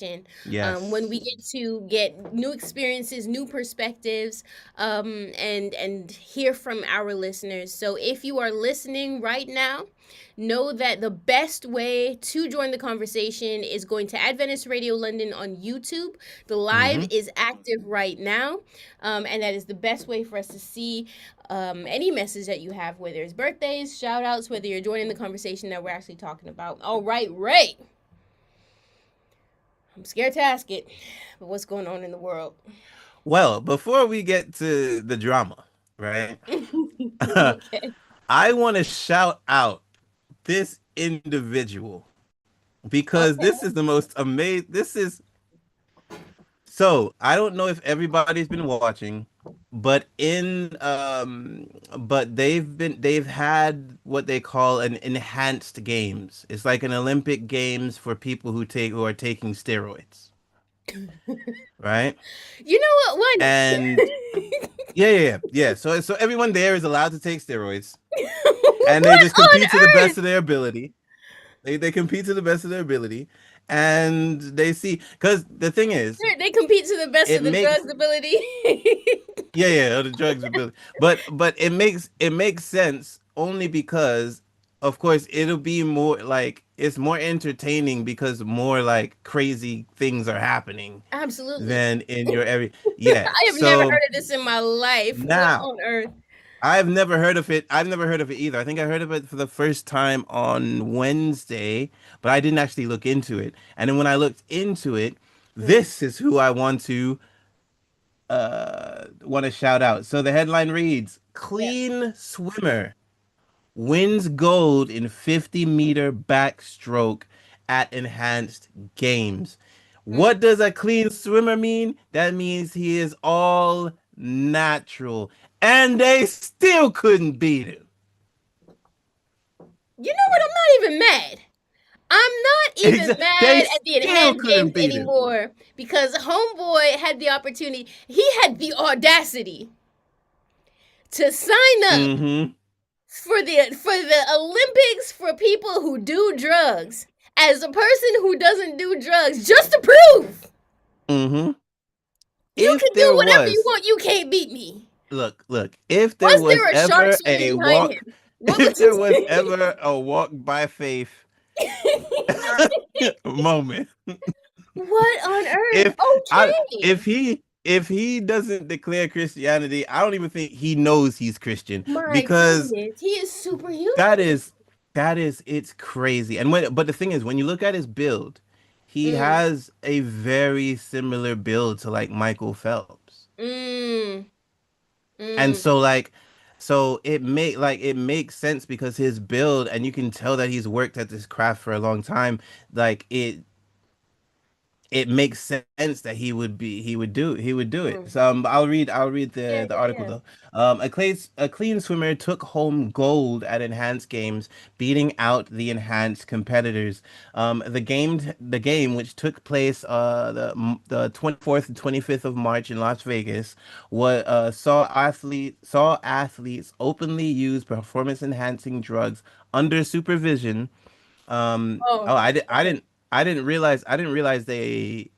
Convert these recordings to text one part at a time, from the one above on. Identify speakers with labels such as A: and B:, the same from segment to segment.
A: when we
B: Yes.
A: get to get new experiences, new perspectives, and hear from our listeners. So if you are listening right now, know that the best way to join the conversation is going to Adventist Radio London on YouTube. The live
B: Mm-hmm.
A: is active right now, and that is the best way for us to see any message that you have, whether it's birthdays, shout outs, whether you're joining the conversation that we're actually talking about. All right, Ray. I'm scared to ask it, but what's going on in the world?
B: Well, before we get to the drama, right?
A: Okay.
B: I want to shout out this individual because
A: Okay.
B: this is the most amazing. This is so I don't know if everybody's been watching, but they've had what they call an enhanced games. It's like an Olympic games for people who are taking steroids, right?
A: You know what? One.
B: And yeah. So everyone there is allowed to take steroids, and they
A: What
B: just
A: on
B: compete to the best
A: earth?
B: of their ability. They compete to the best of their ability, and they see because the thing is,
A: They compete to the best
B: it
A: of the
B: makes
A: drugs ability.
B: the drugs ability, but it makes sense only because, of course, it'll be more like it's more entertaining because more like crazy things are happening
A: Absolutely.
B: than in your every yeah.
A: I have never
B: So
A: heard of this in my life. What
B: now
A: on earth?
B: I've never heard of it. I've never heard of it either. I think I heard of it for the first time on Wednesday, but I didn't actually look into it. And then when I looked into it,
A: Hmm.
B: this is who I want to shout out. So the headline reads,
A: Yes.
B: "Clean swimmer wins gold in 50-meter backstroke at enhanced games."
A: Mm.
B: What does a clean swimmer mean? That means he is all natural. And they still couldn't beat him.
A: You know what? I'm not even mad. I'm not even
B: They
A: mad at the
B: still
A: enhanced
B: couldn't
A: games
B: beat him.
A: anymore because Homeboy had the opportunity. He had the audacity to sign up
B: Mm-hmm.
A: for the Olympics for people who do drugs as a person who doesn't do drugs just to prove
B: Mm-hmm.
A: you
B: If
A: can do
B: there
A: whatever you
B: was,
A: want. You can't beat me.
B: look, if there
A: Was
B: was
A: there a shark
B: ever
A: swimming
B: a
A: behind
B: walk,
A: him? What was
B: if there was
A: his
B: ever a walk by faith moment,
A: What on earth?
B: if I
A: Okay.
B: if he doesn't declare Christianity, I don't even think he knows he's Christian
A: My
B: because
A: goodness. He is superhuman.
B: that is it's crazy. And when but the thing is, when you look at his build, he
A: Mm,
B: has a very similar build to like Michael Phelps.
A: mm,
B: And
A: mm,
B: so it makes sense because his build, and you can tell that he's worked at this craft for a long time. Like it makes sense that he would do it.
A: mm.
B: So I'll read
A: Yeah,
B: the
A: yeah,
B: article
A: yeah.
B: though. A clean swimmer took home gold at enhanced games, beating out the enhanced competitors. The game, which took place the 24th and 25th of March in Las Vegas, saw athletes openly use performance enhancing drugs under supervision.
A: Oh,
B: Oh,
A: okay.
B: I didn't realize they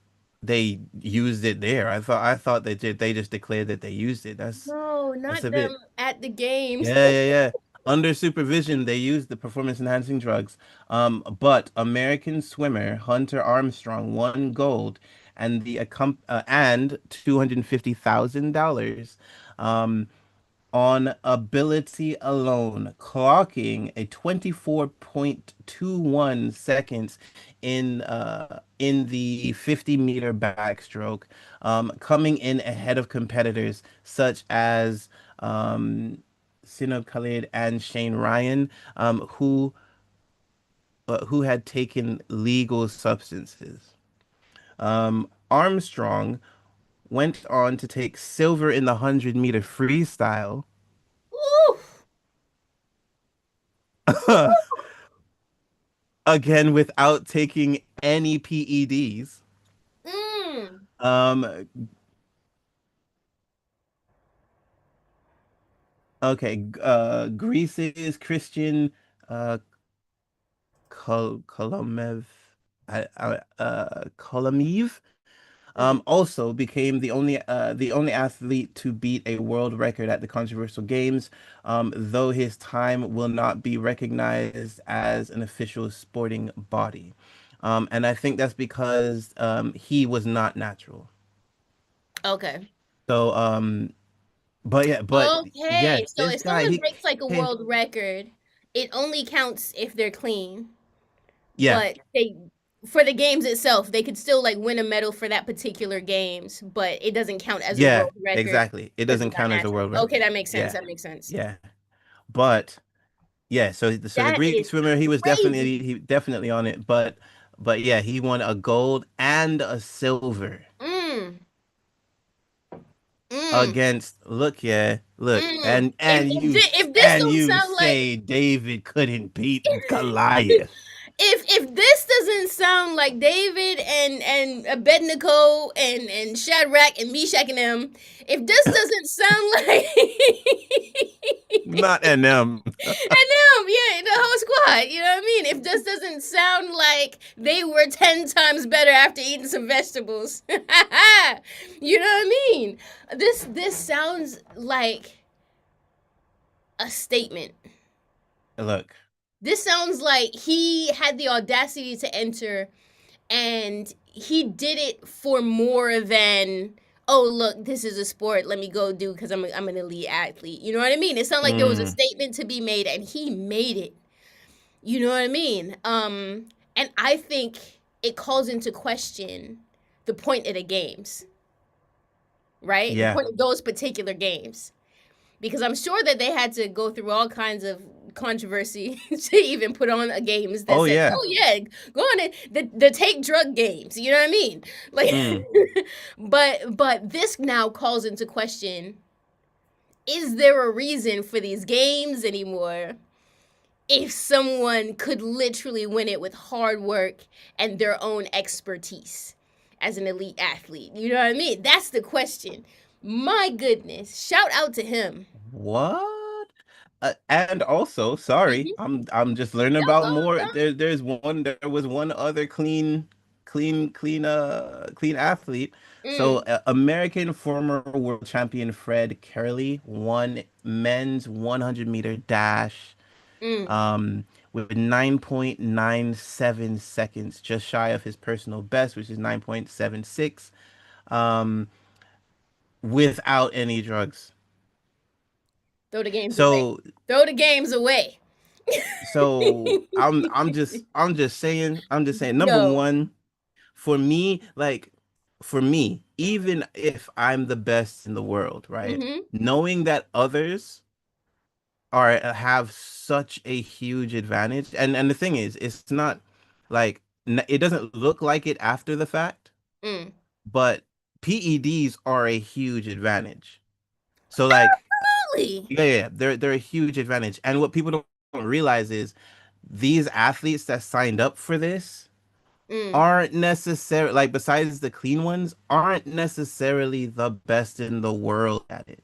B: used it there. I thought they just declared that they used it.
A: No,
B: That's
A: not
B: a
A: them
B: bit.
A: at the games.
B: Yeah. Under supervision, they used the performance enhancing drugs. But American swimmer Hunter Armstrong won gold and $250,000. Um, on ability alone, clocking a 24.21 seconds in the 50-meter backstroke, coming in ahead of competitors such as Sinod Khalid and Shane Ryan, who had taken legal substances. Armstrong went on to take silver in the 100-meter freestyle.
A: Oof.
B: Again without taking any PEDs.
A: Mm.
B: Um, okay, Greece's Christian uh Kolomev. Kolomev,
A: Mm.
B: also became the only athlete to beat a world record at the controversial games, though his time will not be recognized as an official sporting body. And I think that's because he was not natural.
A: Okay.
B: So, but yeah,
A: Okay. So
B: this
A: if
B: guy,
A: someone breaks like a
B: he
A: world record, it only counts if they're clean.
B: yeah,
A: But they for the games itself, they could still like win a medal for that particular games, but it doesn't count as a
B: yeah,
A: world record
B: exactly. It
A: because
B: doesn't
A: it's not
B: count as a
A: natural.
B: world
A: Okay,
B: record.
A: that makes sense.
B: Yeah,
A: That makes sense.
B: yeah. But yeah, so the
A: That
B: Greek
A: is
B: swimmer,
A: crazy.
B: he definitely on it, but yeah, he won a gold and a silver
A: Mm, mm,
B: against look,
A: mm. If this
B: and
A: don't
B: you
A: sound like
B: say David couldn't beat Goliath.
A: if this doesn't sound like David and Abednego and Shadrach and Meshach and them, if this doesn't sound like
B: Not NM.
A: and them, yeah, the whole squad, you know what I mean? If this doesn't sound like they were 10 times better after eating some vegetables, you know what I mean? This sounds like a statement.
B: Look,
A: This sounds like he had the audacity to enter and he did it for more than oh look this is a sport let me go do because I'm an elite athlete, you know what I mean? It sounded like there was a
B: mm,
A: statement to be made and he made it, you know what I mean? And I think it calls into question the point of the games, right? The
B: yeah.
A: point of those particular games, because I'm sure that they had to go through all kinds of controversy to even put on a games that
B: Oh
A: said,
B: yeah.
A: "Oh yeah, go on it." The take drug games, you know what I mean? Like,
B: Mm,
A: but this now calls into question: is there a reason for these games anymore? If someone could literally win it with hard work and their own expertise as an elite athlete, you know what I mean? That's the question. My goodness, shout out to him.
B: what? And also, sorry,
A: Mhm.
B: I'm just learning
A: No,
B: about
A: go,
B: more.
A: go.
B: There was one other clean athlete. So,
A: Mm,
B: American former world champion Fred Kerley won men's 100-meter dash,
A: mm.
B: um, with 9.97 seconds, just shy of his personal best, which is 9.76, um, without any drugs.
A: Throw the games away.
B: So
A: Throw the games away.
B: I'm just saying number
A: Yo.
B: one, for me, for me, even if I'm the best in the world, right?
A: Mm-hmm.
B: Knowing that others are have such a huge advantage, and the thing is, it's not like it doesn't look like it after the fact,
A: Mm.
B: but PEDs are a huge advantage. So like,
A: Absolutely.
B: they're a huge advantage. And what people don't realize is these athletes that signed up for this
A: Mm.
B: aren't necessarily, like, besides the clean ones, aren't necessarily the best in the world at it.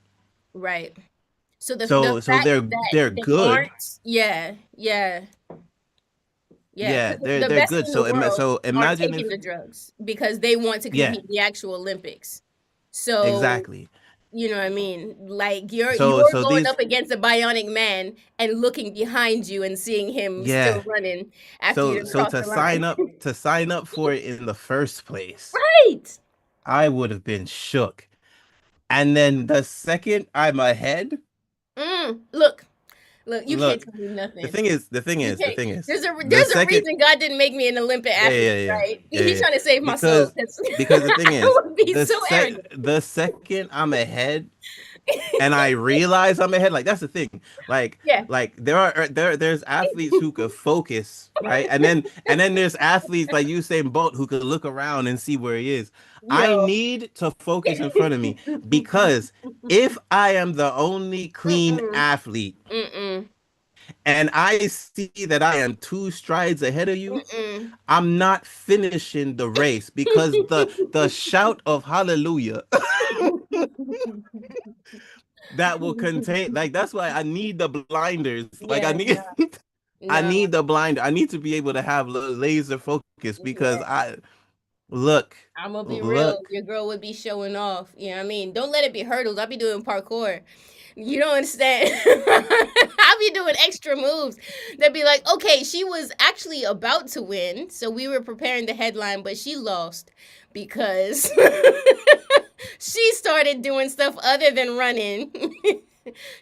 A: Right. So the
B: So
A: fact that
B: they're
A: they
B: good.
A: aren't, yeah, yeah, yeah,
B: Yeah,
A: because the
B: they're
A: best
B: good.
A: in the world
B: So
A: aren't
B: imagine
A: taking
B: if
A: the drugs because they want to
B: yeah,
A: compete in the actual Olympics. So
B: exactly.
A: you know what I mean? Like you're
B: So
A: going
B: these
A: up against a bionic man and looking behind you and seeing him still
B: yeah.
A: running after you done
B: So
A: crossed the line.
B: to sign up for it in the first place,
A: Right.
B: I would have been shook. And then the second I'm ahead,
A: Look, look, you can't
B: look,
A: tell me nothing. You
B: the
A: can't.
B: thing is,
A: There's
B: the
A: a
B: second,
A: reason God didn't make me an Olympic athlete, right? He's
B: yeah.
A: trying to save my soul.
B: Because
A: 'Cause
B: the thing is,
A: I would be so arrogant.
B: the second I'm ahead and I realize I'm ahead, like that's the thing.
A: Yeah.
B: There's athletes who could focus, right? And then there's athletes like Usain Bolt who could look around and see where he is. I
A: Yo.
B: need to focus in front of me because if I am the only clean
A: Mm-mm.
B: athlete
A: Mm-mm.
B: and I see that I am two strides ahead of you,
A: Mm-mm.
B: I'm not finishing the race because the shout of hallelujah that will contain, like, that's why I need the blinders. Like I
A: Yeah,
B: need
A: no.
B: I
A: No,
B: need the blind. I need to be able to have laser focus because
A: yeah.
B: I look,
A: I'm gonna be real.
B: look.
A: Your girl would be showing off. You know what I mean? Don't let it be hurdles. I'll be doing parkour. You don't understand. I'll be doing extra moves. They'd be like, okay, she was actually about to win, so we were preparing the headline, but she lost because she started doing stuff other than running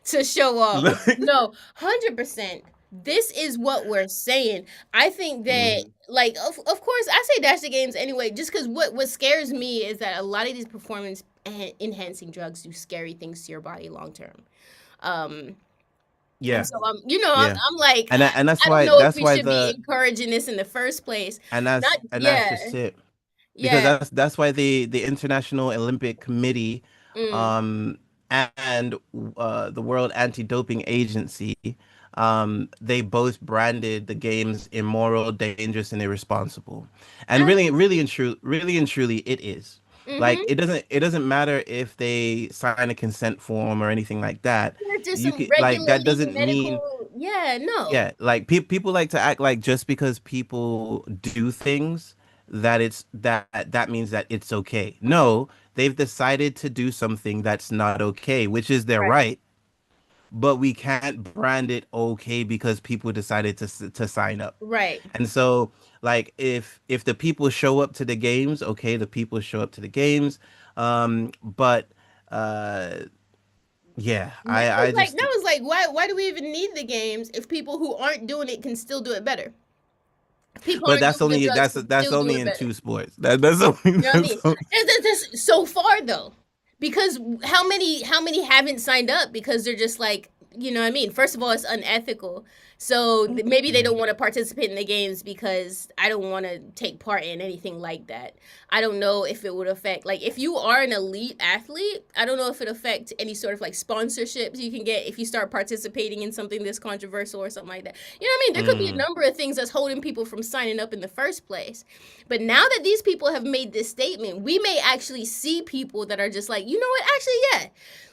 A: to show off.
B: Look.
A: No, 100%. This is what we're saying. I think that,
B: Mhm.
A: like, of course, I say dash the games anyway, just because what scares me is that a lot of these performance enhancing drugs do scary things to your body long term. Um, and
B: Yeah,
A: so I'm,
B: yeah.
A: I'm like,
B: And
A: I don't know if
B: that's
A: we
B: why
A: should be
B: the
A: encouraging this in the first place. Not,
B: and that's
A: yeah,
B: just it. Because
A: yeah,
B: that's why the International Olympic Committee
A: mm,
B: um and the World Anti-Doping Agency they both branded the games immoral, dangerous, and irresponsible. And
A: absolutely.
B: really and truly it is. Like
A: Mm-hmm.
B: it doesn't matter if they sign a consent form or anything like that.
A: There's just
B: You
A: some
B: can like that
A: regulating
B: doesn't mean
A: medical. Yeah, no,
B: yeah, like people like to act like just because people do things that that means that it's okay. No, they've decided to do something that's not okay, which is their
A: right,
B: right, but we can't brand it okay because people decided to sign up.
A: right.
B: And so like if the people show up to the games, okay, the people show up to the games. But uh yeah, I
A: That
B: just
A: was like, why do we even need the games if people who aren't doing it can still do it better? If people
B: but
A: aren't doing the drugs can
B: that's
A: still do
B: only
A: it
B: in
A: better.
B: two sports. That's only
A: You know what I mean?
B: that's only,
A: That's so far though, because how many haven't signed up because they're just like, you know what I mean? First of all, it's unethical. So maybe they don't want to participate in the games because I don't want to take part in anything like that. I don't know if it would affect, like, if you are an elite athlete, I don't know if it affect any sort of like sponsorships you can get if you start participating in something this controversial or something like that. You know what I mean? There could be a
B: mm,
A: number of things that's holding people from signing up in the first place. But now that these people have made this statement, we may actually see people that are just like, you know what? Actually, yeah,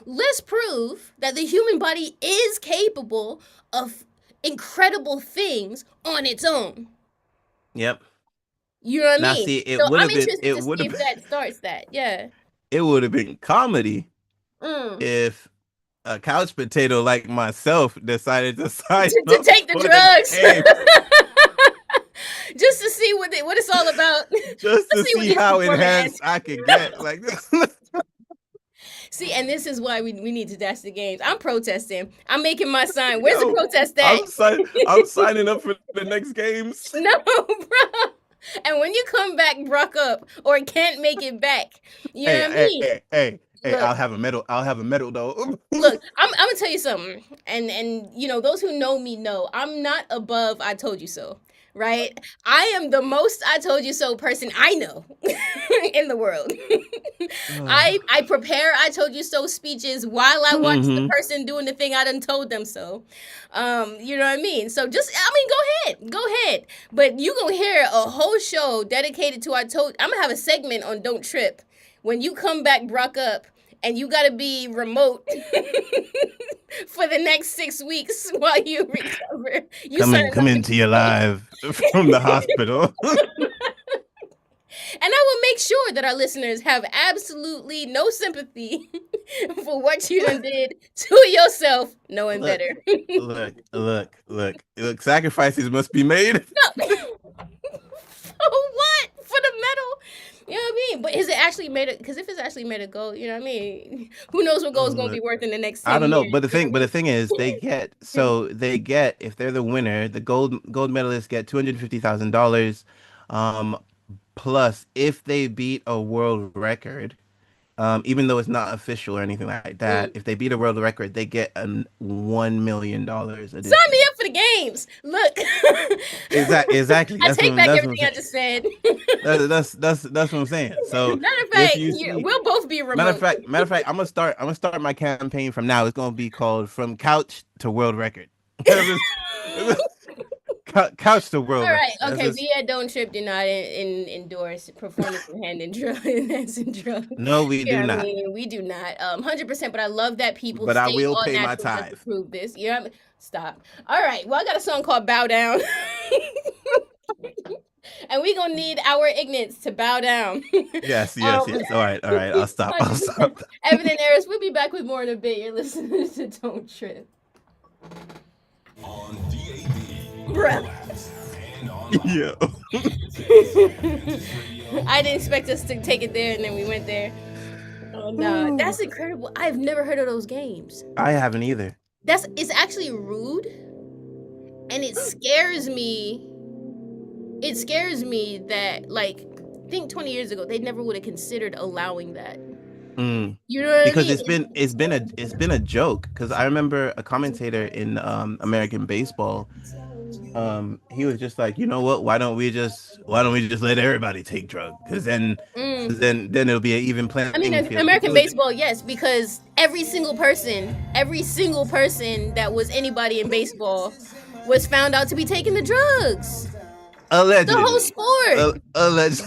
A: let's prove that the human body is capable of incredible things on its own.
B: yep.
A: You know what I
B: Now
A: mean?
B: see,
A: So I'm interested to see if that starts that. Yeah.
B: it would have been comedy
A: Mm.
B: if a couch potato like myself decided to sign
A: To
B: up
A: take the
B: for the
A: drugs.
B: game
A: Just to see what it's all about.
B: just
A: Let's
B: to
A: see what
B: see
A: these
B: how
A: performance.
B: enhanced I could get. Like
A: See, and this is why we need to dash the games. I'm protesting. I'm making my sign. Where's the
B: yo,
A: protest at?
B: I'm signing up for the next games.
A: No, bro. And when you come back, Brock up or can't make it back, you know what I mean?
B: Hey,
A: Look,
B: I'll have a medal though.
A: look. I'm gonna tell you something, and those who know me know I'm not above. I told you so, right? I am the most I told you so person I know in the world. I prepare I told you so speeches while I watch the
B: Hmm.
A: person doing the thing I done told them so. You know what I mean? So just I mean go ahead. But you gonna hear a whole show dedicated to I'm gonna have a segment on Don't Trip. When you come back Brock up and you gotta be remote for the next 6 weeks while you recover. You signing
B: Come
A: up to
B: into your
A: be
B: live from the hospital.
A: And I will make sure that our listeners have absolutely no sympathy for what you done did to yourself, knowing
B: Look,
A: better.
B: look. Sacrifices must be made.
A: No. What? For the medal? You know what I mean? But is it actually made it? Because if it's actually made a goal, you know what I mean? Who knows what goal is going to be
B: Look,
A: worth in the next
B: I
A: 10
B: don't know,
A: years? You know
B: but the
A: what
B: thing is,
A: I mean?
B: they get if they're the winner, the gold medalists get $250,000, um, plus if they beat a world record, even though it's not official or anything like that,
A: Mm.
B: if they beat a world record, they get an $1 million
A: Sign me
B: additional.
A: up for the games. Look,
B: Exactly.
A: I take back
B: That's what I'm
A: everything I
B: saying.
A: just said.
B: That's what I'm saying. So
A: Matter of
B: if
A: fact,
B: you see,
A: we'll both be remote.
B: matter of fact, I'm gonna start my campaign from now. It's gonna be called "From Couch to World Record." couch the
A: All
B: world, man.
A: right,
B: That's
A: okay.
B: just
A: We at Don't Trip do not endorse performance enhancing enhancing drugs.
B: no, we do
A: Yeah, I
B: not.
A: mean we do not. 100%. But I love that people
B: But I
A: stay
B: will
A: all
B: pay my
A: natural just
B: tithe.
A: to prove this. You know what I mean? Stop. All right. Well, I got a song called "Bow Down," and we gonna need our ignorance to bow down.
B: Yes, yes,
A: um,
B: yes. All right. I'll stop. I'll
A: 100%.
B: stop.
A: Evan and Eris, we'll be back with more in a bit. You're listening to Don't Trip,
C: On DAB,
A: bruh.
C: mobile apps, and online.
B: Yeah.
A: I didn't expect us to take it there, and then we went there. Oh no, that's incredible. I've never heard of those games.
B: I haven't either.
A: That's it's actually rude, and it scares me. It scares me that like think 20 years ago they never would have considered allowing that.
B: Mm.
A: You know what I
B: Because
A: mean?
B: it's been a joke. Because I remember a commentator in American baseball. He was just like, you know what? Why don't we just let everybody take drugs? Because then,
A: Mm.
B: 'cause then it'll be an even
A: I mean,
B: playing field.
A: American baseball, yes, because every single person that was anybody in baseball was found out to be taking the drugs. The whole
B: Allegedly,
A: sport.
B: alleged,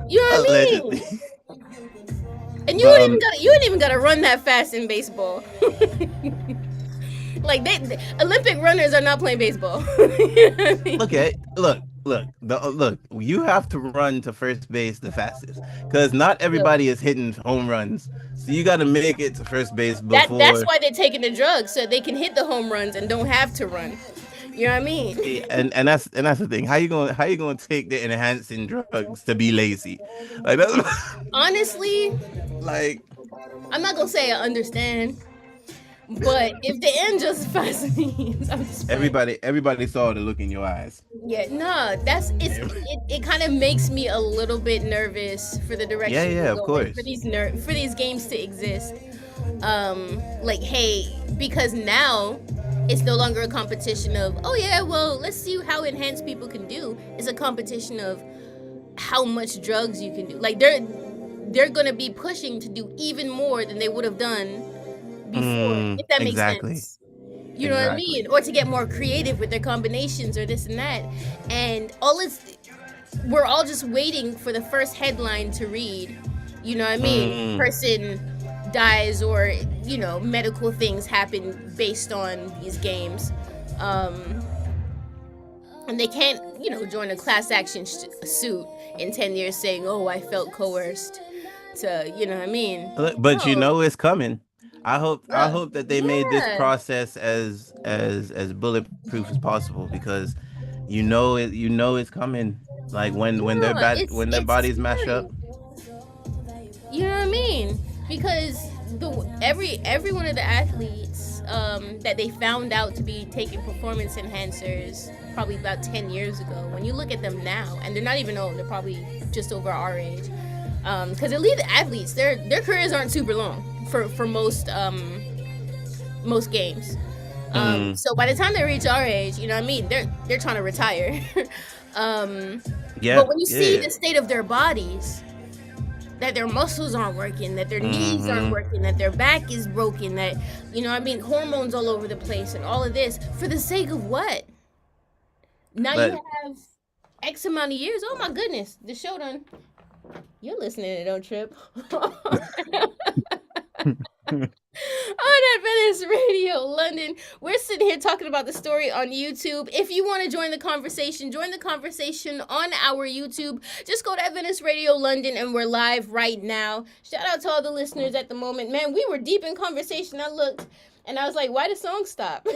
A: You know what I
B: allegedly.
A: mean? And
B: But
A: you ain't even gotta run that fast in baseball. Like the Olympic runners are not playing baseball. You know what I mean?
B: look. You have to run to first base the fastest because not
A: So
B: everybody is hitting home runs. So you got to make it to first base
A: that's
B: before.
A: why they're taking the drugs so they can hit the home runs and don't have to run. You know what I mean?
B: And that's the thing. How you going to take the enhancing drugs to be lazy? Like that's
A: Honestly,
B: like
A: I'm not gonna say I understand, but if the end justifies the means, I'm just playing.
B: everybody saw the look in your eyes.
A: Yeah, no, it kind of makes me a little bit nervous for the
B: Yeah,
A: direction
B: yeah,
A: we're
B: of
A: going for
B: course.
A: for these games to exist. Like hey, because now it's no longer a competition of oh yeah, well let's see how enhanced people can do. It's a competition of how much drugs you can do. Like they're gonna be pushing to do even more than they would have done before, if that makes
B: Exactly.
A: sense. You know what I
B: Exactly.
A: mean? Or to get more creative with their combinations or this and that. And all it's we're all just waiting for the first headline to read. You know what I mean?
B: Mm.
A: Person dies or, medical things happen based on these games. Um and they can't, join a class action suit in 10 years saying, "Oh, I felt coerced." To, you know what I mean?
B: Look, but you
A: No.
B: know it's coming. I hope that they made this
A: Yeah.
B: process as bulletproof as possible because you know it's coming. Like when their
A: Yeah,
B: when their
A: it's
B: bodies mash
A: scary.
B: up.
A: You know what I mean? Because every one of the athletes that they found out to be taking performance enhancers probably about 10 years ago. When you look at them now, and they're not even old, they're probably just over our age. Because elite athletes, their careers aren't super long for most games.
B: Mm,
A: So by the time they reach our age, you know what I mean, they're trying to retire. um, but
B: yeah,
A: when you see
B: yeah.
A: the state of their bodies, that their muscles aren't working, that their knees aren't
B: Hmm.
A: working, that their back is broken, that what I mean, hormones all over the place, and all of this for the sake of what? Now you
B: But
A: have X amount of years. Oh my goodness, the show done. You're listening to Don't Trip. On Adventist Radio London. We're sitting here talking about the story on YouTube. If you want to join the conversation on our YouTube. Just go to Adventist Radio London and we're live right now. Shout out to all the listeners at the moment. Man, we were deep in conversation. I looked and I was like, why did the song stop?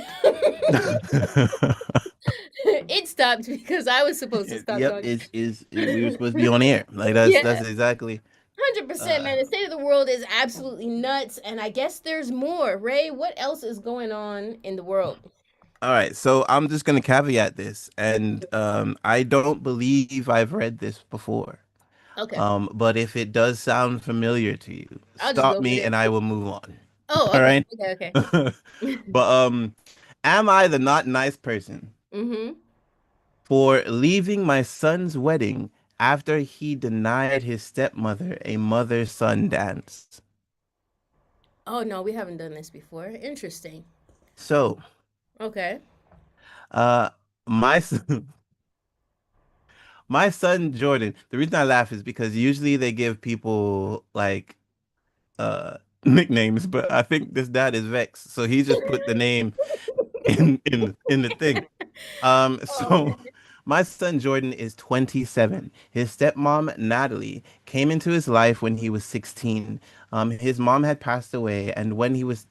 A: It stopped because I was supposed to stop
B: yep,
A: talking.
B: we were supposed to be on air. Like that's
A: Yeah.
B: exactly.
A: 100%,
B: Uh,
A: man. The state of the world is absolutely nuts, and I guess there's more. Ray, what else is going on in the world?
B: all right, so I'm just gonna caveat this, and I don't believe I've read this before.
A: Okay,
B: But if it does sound familiar to you,
A: I'll just
B: stop
A: go for
B: me
A: it.
B: and I will move on.
A: Oh,
B: All
A: okay,
B: right.
A: okay.
B: But am I the not nice person
A: Mm-hmm.
B: for leaving my son's wedding after he denied his stepmother a mother-son dance?
A: Oh no, we haven't done this before. Interesting.
B: So,
A: Okay.
B: uh, my son, my son Jordan. The reason I laugh is because usually they give people like uh nicknames, but I think this dad is vexed, so he just put the name in the thing.
A: Oh
B: So
A: man.
B: my son Jordan is 27. His stepmom Natalie came into his life when he was 16. His mom had passed away, and when he was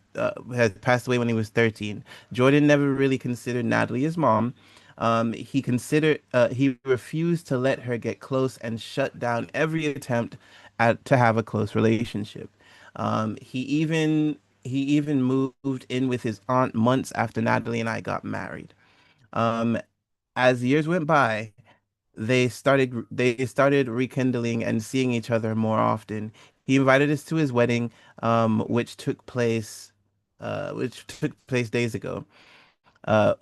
B: had passed away when he was 13. Jordan never really considered Natalie his mom. He refused to let her get close and shut down every attempt to have a close relationship. He even moved in with his aunt months after Natalie and I got married. Um, as years went by, they started rekindling and seeing each other more often. He invited us to his wedding, which took place days ago.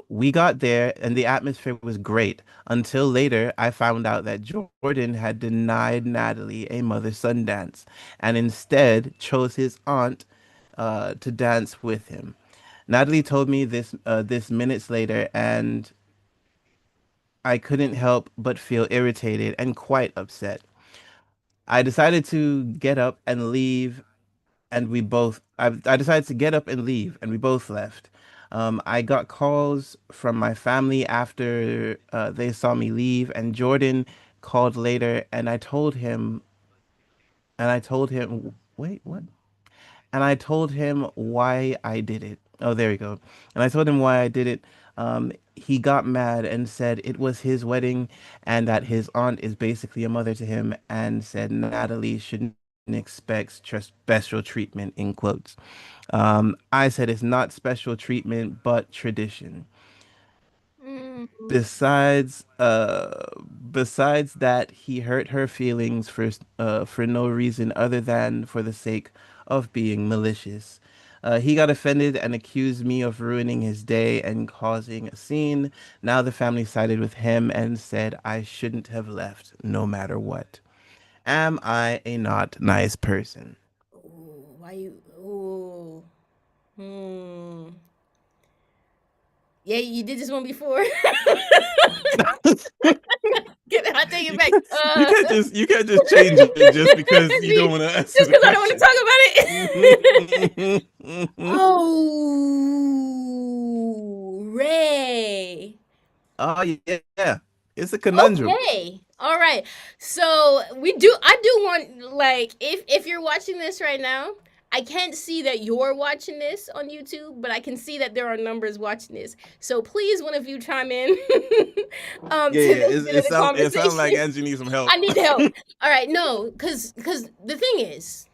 B: We got there and the atmosphere was great until later I found out that Jordan had denied Natalie a mother-son dance and instead chose his aunt to dance with him. Natalie told me this minutes later, and I couldn't help but feel irritated and quite upset. I decided to get up and leave, and I decided to get up and leave, and we both left. I got calls from my family after they saw me leave, and Jordan called later, wait, what? And I told him why I did it. Oh, there we go. And I told him why I did it. He got mad and said it was his wedding and that his aunt is basically a mother to him, and said Natalie shouldn't expect special treatment in quotes. I said it's not special treatment, but tradition.
A: Mm.
B: Besides that, he hurt her feelings for no reason other than for the sake of being malicious. He got offended and accused me of ruining his day and causing a scene. Now the family sided with him and said I shouldn't have left, no matter what. Am I a not nice person?
A: Ooh, why you? Ooh. Hmm. Yeah, you did this one before. I take it
B: You
A: back.
B: can't, you can't just change it just because you don't want to answer
A: Just
B: the
A: because I don't want to
B: question.
A: talk about it. Oh, Ray.
B: Oh yeah, yeah. It's a conundrum.
A: Okay. All right. So I do want, like, if you're watching this right now, I can't see that you're watching this on YouTube, but I can see that there are numbers watching this. So please, one of you chime in
B: Yeah,
A: to
B: yeah.
A: this bit of the
B: It sounds like
A: conversation.
B: Angie needs some help.
A: I need help. All right, no, cuz the thing is,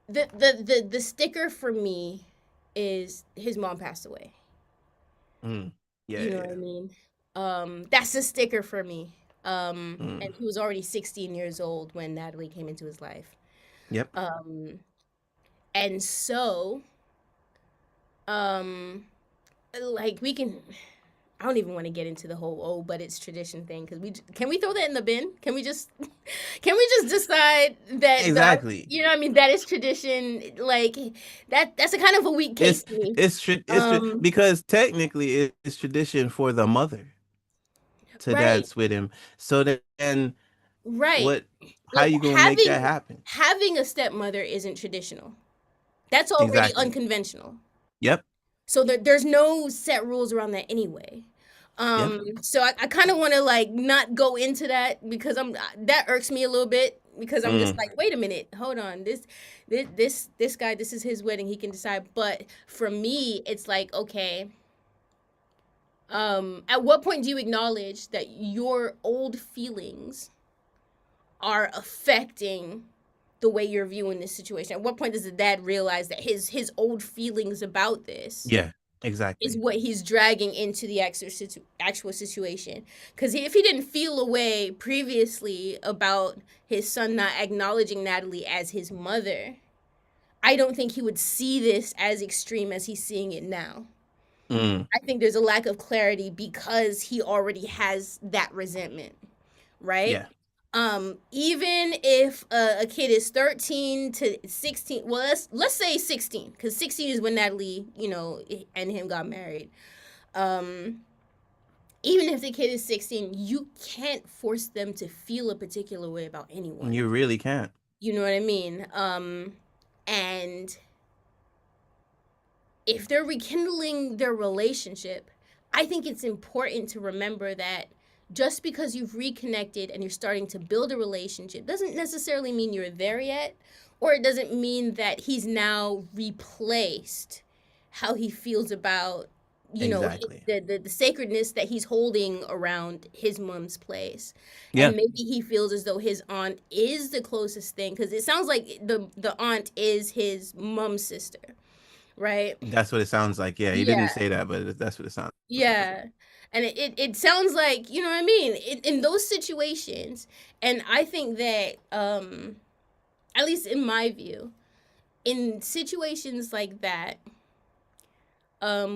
A: the sticker for me is his mom passed away.
B: Mm. Yeah,
A: You know
B: yeah,
A: what I
B: yeah.
A: mean? That's a sticker for me. And
B: Mm.
A: he was already 16 years old when Natalie came into his life.
B: Yep.
A: Um, and so, um, like we can, I don't even want to get into the whole oh, but it's tradition thing because can we throw that in the bin? Can we just can we just decide that
B: Exactly.
A: you know what I mean, that is tradition? Like that's a kind of a weak case
B: It's
A: to me.
B: it's
A: Um,
B: because technically it's tradition for the mother to
A: right,
B: dance with him. So then
A: right.
B: what? How
A: Like
B: you gonna make that
A: having
B: happen?
A: having a stepmother isn't traditional. That's already
B: Exactly.
A: unconventional.
B: Yep.
A: So there's no set rules around that anyway.
B: Yep.
A: So I kind of want to like not go into that because that irks me a little bit because I'm just
B: Mm.
A: like, wait a minute, hold on, this guy, this is his wedding, he can decide. But for me, it's like, okay, at what point do you acknowledge that your old feelings are affecting the way you're viewing this situation? At what point does the dad realize that his old feelings about this
B: Yeah.
A: is
B: Exactly.
A: what he's dragging into the actual situation? Because if he didn't feel a way previously about his son not acknowledging Natalie as his mother, I don't think he would see this as extreme as he's seeing it now.
B: Mm.
A: I think there's a lack of clarity because he already has that resentment, right?
B: Yeah.
A: Even if a kid is 13 to 16, well, let's say 16, because 16 is when Natalie, and him got married. Um, Even if the kid is 16, you can't force them to feel a particular way about anyone.
B: You really can't.
A: You know what I mean? And if they're rekindling their relationship, I think it's important to remember that just because you've reconnected and you're starting to build a relationship doesn't necessarily mean you're there yet, or it doesn't mean that he's now replaced how he feels about
B: Exactly.
A: the sacredness that he's holding around his mom's place.
B: Yeah,
A: And maybe he feels as though his aunt is the closest thing, because it sounds like the aunt is his mom's sister, right?
B: that's what it sounds like. Yeah, he didn't
A: Yeah,
B: say that, but that's what it sounds like.
A: yeah. And it sounds like, you know what I mean? In those situations, and I think that, at least in my view, in situations like that,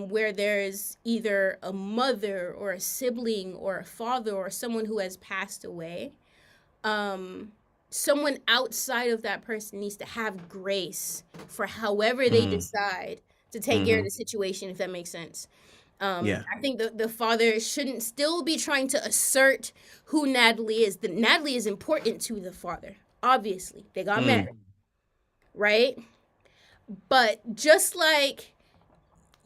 A: where there's either a mother or a sibling or a father or someone who has passed away, um, someone outside of that person needs to have grace for however they
B: Mm,
A: decide to take care of
B: mm-hmm.
A: the situation, if that makes sense.
B: Yeah,
A: I think the father shouldn't still be trying to assert who Natalie is. That Natalie is important to the father. Obviously, they got
B: mm,
A: married, right? But just like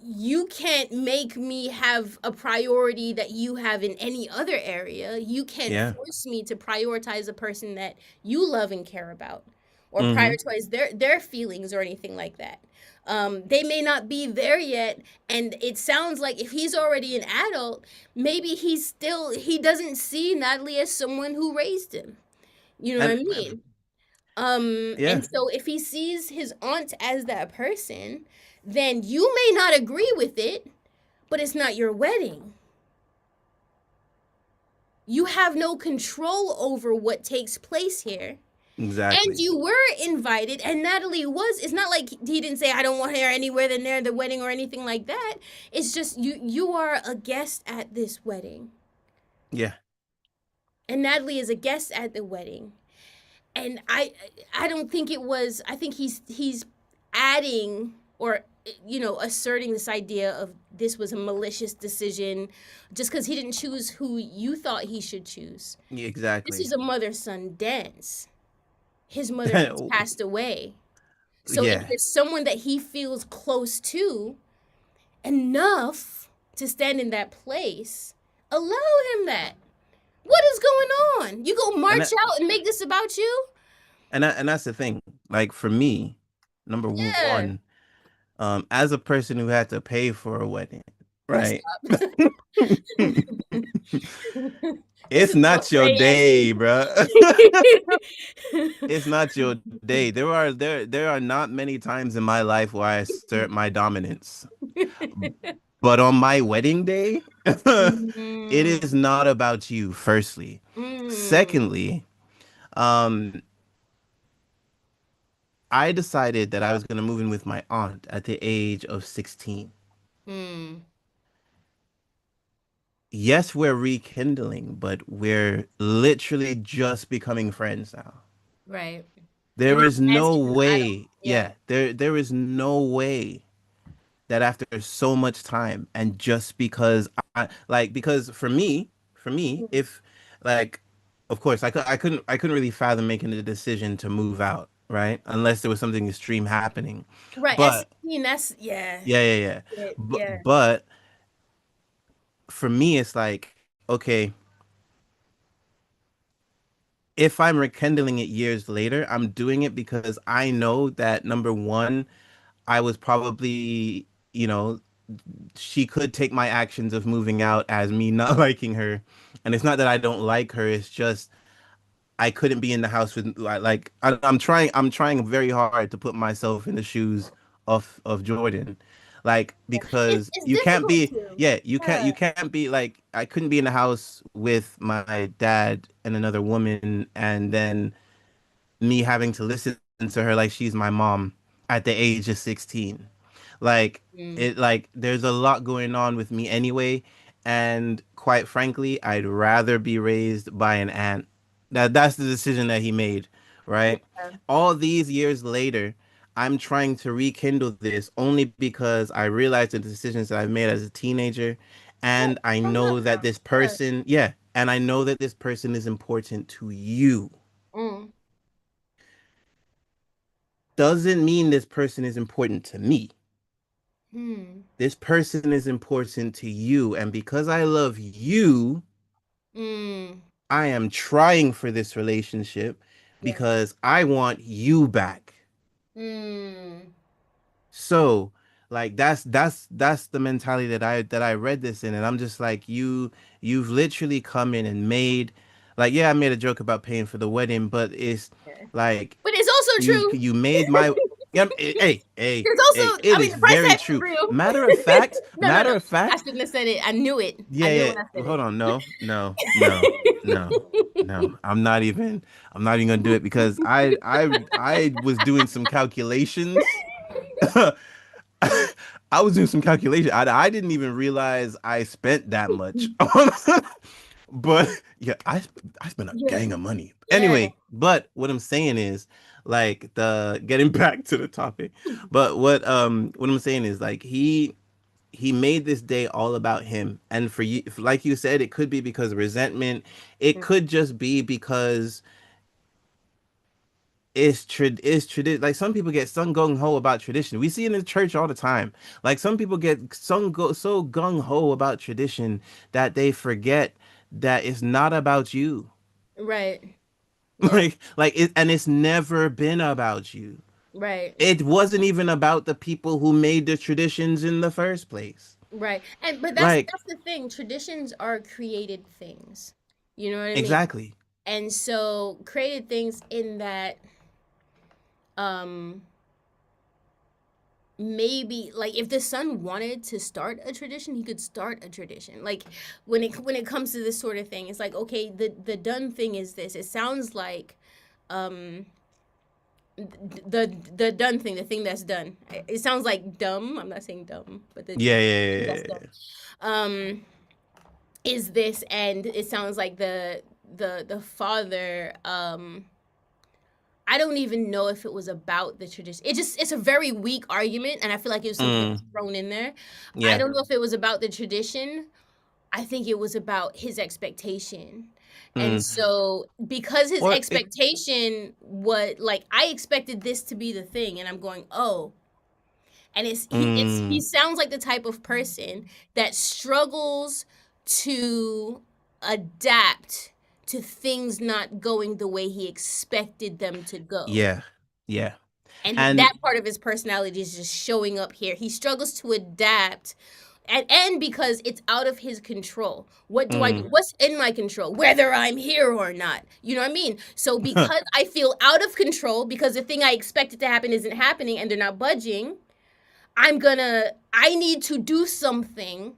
A: you can't make me have a priority that you have in any other area, you can't
B: yeah,
A: force me to prioritize a person that you love and care about, or
B: mm-hmm.
A: prioritize their feelings or anything like that. They may not be there yet, and it sounds like if he's already an adult, maybe he doesn't see Natalie as someone who raised him. You know what
B: And
A: I mean?
B: yeah,
A: And so if he sees his aunt as that person, then you may not agree with it, but it's not your wedding. You have no control over what takes place here. And
B: exactly.
A: you were invited, and Natalie was. It's not like he didn't say, I don't want her anywhere near the wedding or anything like that. It's just you are a guest at this wedding.
B: Yeah,
A: And Natalie is a guest at the wedding. And I don't think it was. I think he's adding, or asserting this idea of this was a malicious decision just because he didn't choose who you thought he should choose.
B: yeah,
A: This
B: exactly.
A: is a mother son dance. His mother has passed away, so if
B: Yeah,
A: there's someone that he feels close to enough to stand in that place, allow him that. What is going on? You go
B: and
A: march
B: that,
A: out and make this about you?
B: and that's the thing. Like for me, number
A: Yeah.
B: one, as a person who had to pay for a wedding,
A: Oh,
B: right?
A: stop. This
B: It's
A: is about
B: not your
A: Ray
B: day,
A: Ashley.
B: bro. It's not your day. There are not many times in my life where I assert my dominance. But on my wedding day, it is
A: Mm,
B: not about you, firstly.
A: mm,
B: Secondly, um, I decided that I was going to move in with my aunt at the age of 16.
A: mm,
B: Yes, we're rekindling, but we're literally just becoming friends now.
A: right.
B: There
A: Not
B: is
A: as
B: no
A: he's an adult.
B: way,
A: Yeah.
B: yeah, there is no way that after so much time and just because because for me, if like of course I couldn't really fathom making the decision to move out, right? Unless there was something extreme happening.
A: Right. At
B: But
A: 16, that's, yeah.
B: yeah, yeah, yeah.
A: Yeah.
B: But for me it's like, okay, if I'm rekindling it years later, I'm doing it because I know that number one, I was probably, you know, she could take my actions of moving out as me not liking her. And it's not that I don't like her, it's just I couldn't be in the house with I'm trying very hard to put myself in the shoes of Jordan. Like because
A: It's
B: you can't
A: difficult
B: be
A: to.
B: yeah,
A: Yeah.
B: you can't be like I couldn't be in the house with my dad and another woman and then me having to listen to her like she's my mom at the age of 16. Like
A: Mm.
B: it like there's a lot going on with me anyway, and quite frankly, I'd rather be raised by an aunt. That's the decision that he made, right?
A: Yeah.
B: All these years later, I'm trying to rekindle this only because I realized the decisions that I've made as a teenager,
A: Yeah,
B: and I
A: grown up
B: know that
A: now.
B: this
A: Yeah.
B: person, yeah, and I know that this person is important to you.
A: Mm.
B: Doesn't mean this person is important to me.
A: Hmm.
B: This person is important to you, and because I love you,
A: Mm.
B: I am trying for this relationship
A: Yeah.
B: because I want you back.
A: Mm.
B: So, like that's the mentality that I read this in, and I'm just like you've literally come in and made, like, yeah, I made a joke about paying for the wedding, but it's
A: Yeah.
B: like
A: But it's also true.
B: you made my, yeah,
A: There's also,
B: it
A: I mean,
B: is
A: the price
B: very
A: tag is
B: true.
A: real. No, no,
B: Matter
A: no.
B: of
A: I
B: fact,
A: shouldn't have said it. I knew it. I
B: yeah,
A: knew it
B: yeah.
A: when I said
B: Hold on, no, no, no, no,
A: it.
B: no. I'm not even gonna do it because I was doing some calculations. I was doing some calculation. I didn't even realize I spent that much. But yeah, I spent a
A: Yeah.
B: gang of money.
A: Yeah.
B: Anyway, but what I'm saying is, like, the getting back to the topic. But what I'm saying is, like, he made this day all about him. And for you, like you said, it could be because of resentment. It could just be because it's tradition. Like, some people get so gung ho about tradition. We see it in the church all the time. Like, some people get so gung ho about tradition that they forget that it's not about you.
A: Right. Yeah.
B: And it's never been about you.
A: Right.
B: It wasn't even about the people who made the traditions in the first place.
A: Right. And but
B: Like,
A: that's the thing. Traditions are created things. You know what I mean?
B: exactly.
A: And so created things in that um maybe like if the son wanted to start a tradition, he could start a tradition. Like when it comes to this sort of thing, it's like, okay, the done thing is this. It sounds like um the done thing, the thing that's done. It sounds like dumb. I'm not saying dumb, but
B: Yeah,
A: the
B: yeah,
A: thing
B: yeah,
A: that's
B: yeah,
A: done
B: yeah.
A: is this, and it sounds like the father I don't even know if it was about the tradition. It's a very weak argument, and I feel like it was something that
B: Mm,
A: was thrown in there. I
B: yeah.
A: don't know if it was about the tradition. I think it was about his expectation. And
B: Mm.
A: so because his
B: Or it.
A: expectation, what, like, I expected this to be the thing, and I'm going, "Oh." And he
B: Mm,
A: sounds like the type of person that struggles to adapt to things not going the way he expected them to go.
B: yeah, yeah.
A: And
B: And
A: that part of his personality is just showing up here. He struggles to adapt, and because it's out of his control. What do I do?
B: mm,
A: What's in my control? Whether I'm here or not. You know what I mean? So because I feel out of control because the thing I expected to happen isn't happening and they're not budging, I need to do something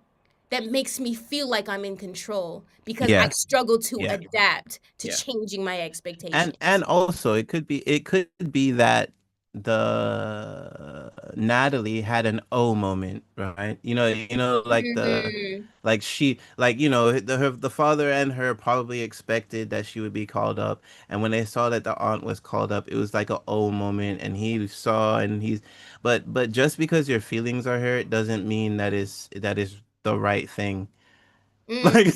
A: that makes me feel like I'm in control because I
B: yeah,
A: struggle to
B: yeah,
A: adapt to
B: yeah.
A: changing my expectations.
B: And also it could be that the Natalie had an O moment, right? Like
A: Mm,
B: she, like, the father and her probably expected that she would be called up, and when they saw that the aunt was called up, it was like a O moment, and he saw, and he's, but just because your feelings are hurt doesn't mean that is the right thing.
A: mm,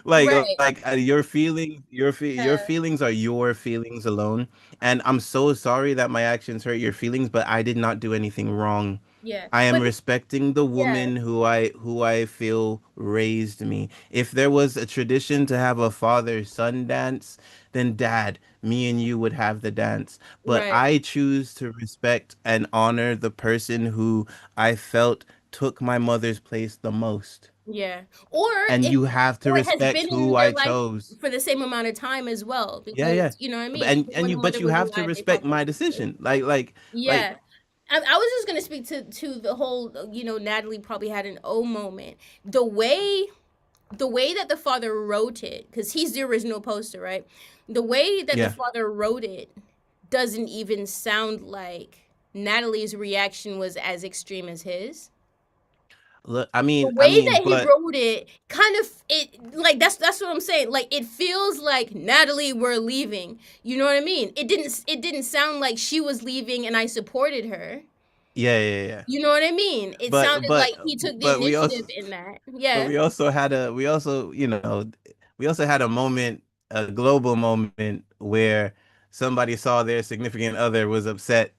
B: like
A: right.
B: your feelings, your
A: Uh,
B: feelings are your feelings alone, and I'm so sorry that my actions hurt your feelings, but I did not do anything wrong.
A: yeah.
B: I am
A: But
B: respecting the
A: yeah,
B: woman who I feel raised me. If there was a tradition to have a father son dance, then dad, me and you would have the dance. But
A: right.
B: I choose to respect and honor the person who I felt took my mother's place the most.
A: Yeah. Or
B: And
A: if
B: you have to
A: or it has
B: respect
A: been in
B: who
A: their
B: I
A: life
B: chose.
A: for the same amount of time as well
B: Yeah, yeah.
A: because, you know what I mean? Even when the
B: But
A: mother
B: you
A: was
B: have to
A: alive, they felt
B: respect
A: the
B: my
A: same way.
B: decision. Like
A: Yeah. I was just gonna speak to the whole, Natalie probably had an O moment. The way the way that the father wrote it, because he's the original poster, right? The way that the
B: yeah.
A: father wrote it doesn't even sound like Natalie's reaction was as extreme as his.
B: Look,
A: The
B: I
A: way
B: mean,
A: that he
B: but
A: wrote it, kind of it like that's what I'm saying. Like it feels like Natalie, we're leaving. You know what I mean? It didn't sound like she was leaving and I supported her.
B: yeah, yeah, yeah.
A: You know what I mean? It
B: But
A: sounded
B: but
A: like he took the
B: but we
A: initiative
B: also
A: in that.
B: but
A: Yeah.
B: we also, you know, we also had a moment, a global moment where somebody saw their significant other was upset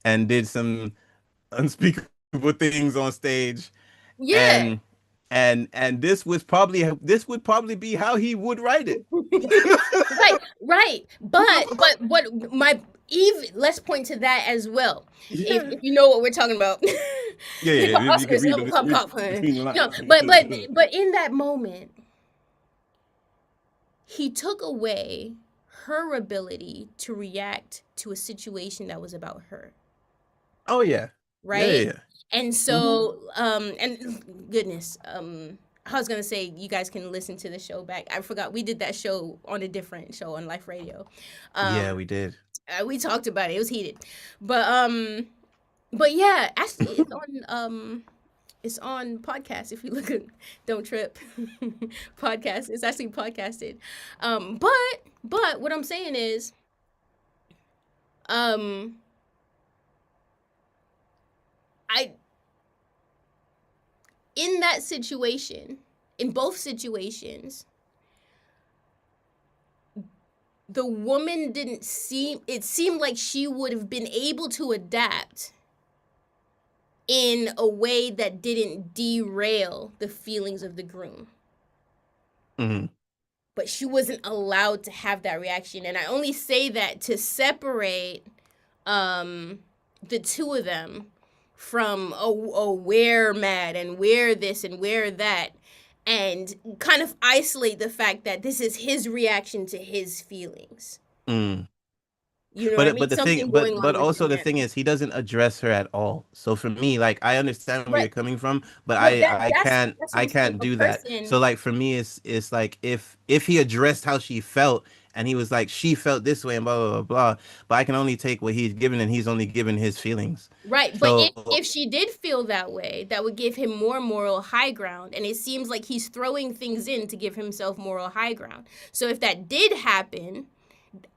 B: and did some unspeakable things on stage,
A: Yeah.
B: and and this would probably be how he would write it.
A: Right, right. But what my even let's point to that as well.
B: Yeah.
A: If you know what we're talking about.
B: Yeah,
A: You
B: yeah,
A: know,
B: you can
A: Oscars,
B: read,
A: pop,
B: read
A: pop, huh?
B: between the
A: No,
B: lines.
A: but in that moment, he took away her ability to react to a situation that was about her,
B: Oh yeah, yeah,
A: right?
B: yeah,
A: And
B: yeah.
A: so, and goodness, I was gonna say you guys can listen to the show back. I forgot we did that show on a different show on Life Radio. Um,
B: Yeah, we did.
A: we talked about it. It was heated, but but yeah, actually, it's on podcast. If you look at Don't Trip podcast, it's actually podcasted. But what I'm saying is, um, I in that situation, in both situations, the woman didn't seem. It seemed like she would have been able to adapt in a way that didn't derail the feelings of the groom.
B: Hmm.
A: But she wasn't allowed to have that reaction. And I only say that to separate um the two of them from oh we're mad and we're this and we're that, and kind of isolate the fact that this is his reaction to his feelings.
B: Mm.
A: You know what I mean?
B: But the thing,
A: Something going
B: but
A: on
B: also
A: within
B: the thing
A: him.
B: is, he doesn't address her at all. So for me, like, I understand where
A: Right.
B: you're coming from, but
A: But that's what
B: I
A: I'm saying.
B: can't
A: A
B: do that.
A: person.
B: So like for me, it's like if he addressed how she felt and he was like she felt this way and blah blah blah blah, but I can only take what he's given and he's only given his feelings.
A: Right, but
B: So
A: if she did feel that way, that would give him more moral high ground, and it seems like he's throwing things in to give himself moral high ground. So if that did happen,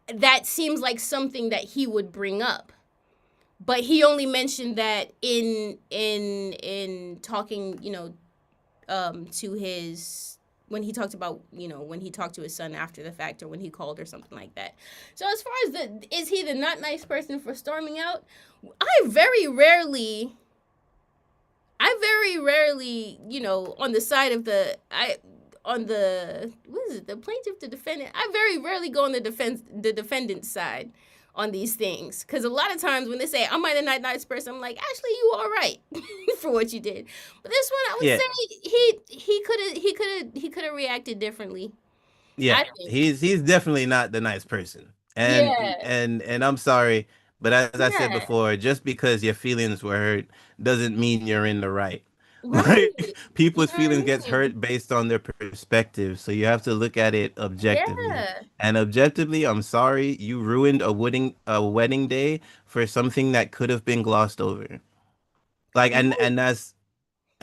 A: that seems like something that he would bring up. But he only mentioned that in talking, to his when he talked about, when he talked to his son after the fact or when he called or something like that. So as far as the is he the not nice person for storming out? I very rarely on the side of what is it, the plaintiff, the defendant. I very rarely go on the defendant's side on these things, because a lot of times when they say am I the nice person, I'm like, actually you all right for what you did. But this one, I would
B: yeah,
A: say he could have reacted differently.
B: yeah,
A: I think.
B: he's definitely not the nice person.
A: Yeah.
B: And I'm sorry, but as I said
A: Yeah.
B: before, just because your feelings were hurt doesn't mean you're in the right. Like
A: Right. You
B: people's
A: know what
B: feelings
A: I
B: gets
A: mean?
B: hurt based on their perspective, so you have to look at it objectively.
A: Yeah.
B: And objectively, I'm sorry, you ruined a wedding day for something that could have been glossed over. Like
A: Right.
B: and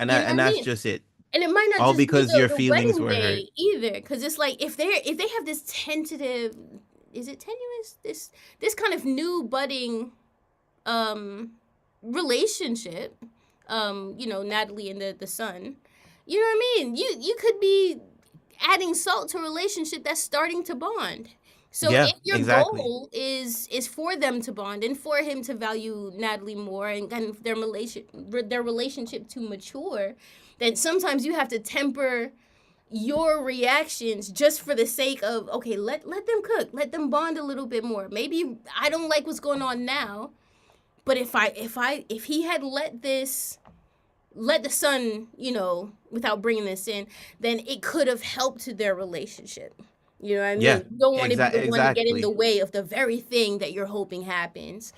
A: You know what I
B: that's
A: mean?
B: just it.
A: And it might not
B: All
A: just be
B: because your
A: the
B: feelings
A: wedding
B: were hurt.
A: day either, because it's like if they have this tentative, is it tenuous? This kind of new budding um relationship, Natalie and the son. You know what I mean? You could be adding salt to a relationship that's starting to bond. So
B: Yeah,
A: if your
B: exactly.
A: goal is for them to bond and for him to value Natalie more and kind of their relationship to mature, then sometimes you have to temper your reactions just for the sake of, okay, let them cook, let them bond a little bit more. Maybe I don't like what's going on now, but if he had let the son, without bringing this in, then it could have helped their relationship. You know what I mean?
B: Yeah,
A: You don't want to be the one to get in the
B: exactly.
A: way of the very thing that you're hoping happens.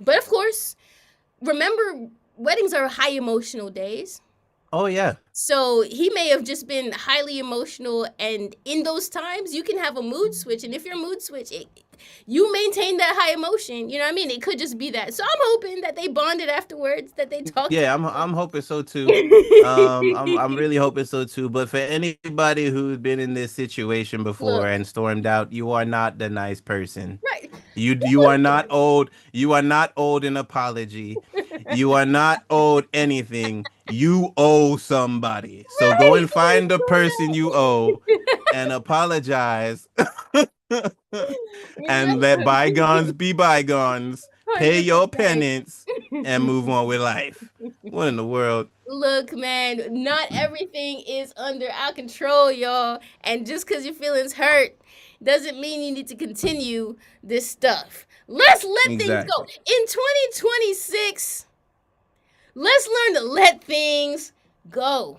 A: But of course, remember, weddings are high emotional days.
B: Oh yeah.
A: So he may have just been highly emotional, and in those times, you can have a mood switch. And if your mood switch, you maintain that high emotion. You know what I mean? It could just be that. So I'm hoping that they bonded afterwards, that they talked
B: Yeah,
A: it
B: I'm hoping so too. I'm
A: out.
B: really hoping so too. But for anybody who's been in this situation before
A: Look,
B: and stormed out, you are not the nice person.
A: right.
B: You are not owed. You are not owed an apology. You are not owed anything. You owe somebody. So go
A: Right.
B: and find the person you owe and apologize
A: You
B: and let
A: know,
B: bygones be bygones. Pay your
A: 100%.
B: penance and move on with life. What in the world?
A: Look, man, not everything is under our control, y'all. And just because your feelings hurt doesn't mean you need to continue this stuff. Let's let things go.
B: Exactly.
A: In 2026, let's learn to let things go.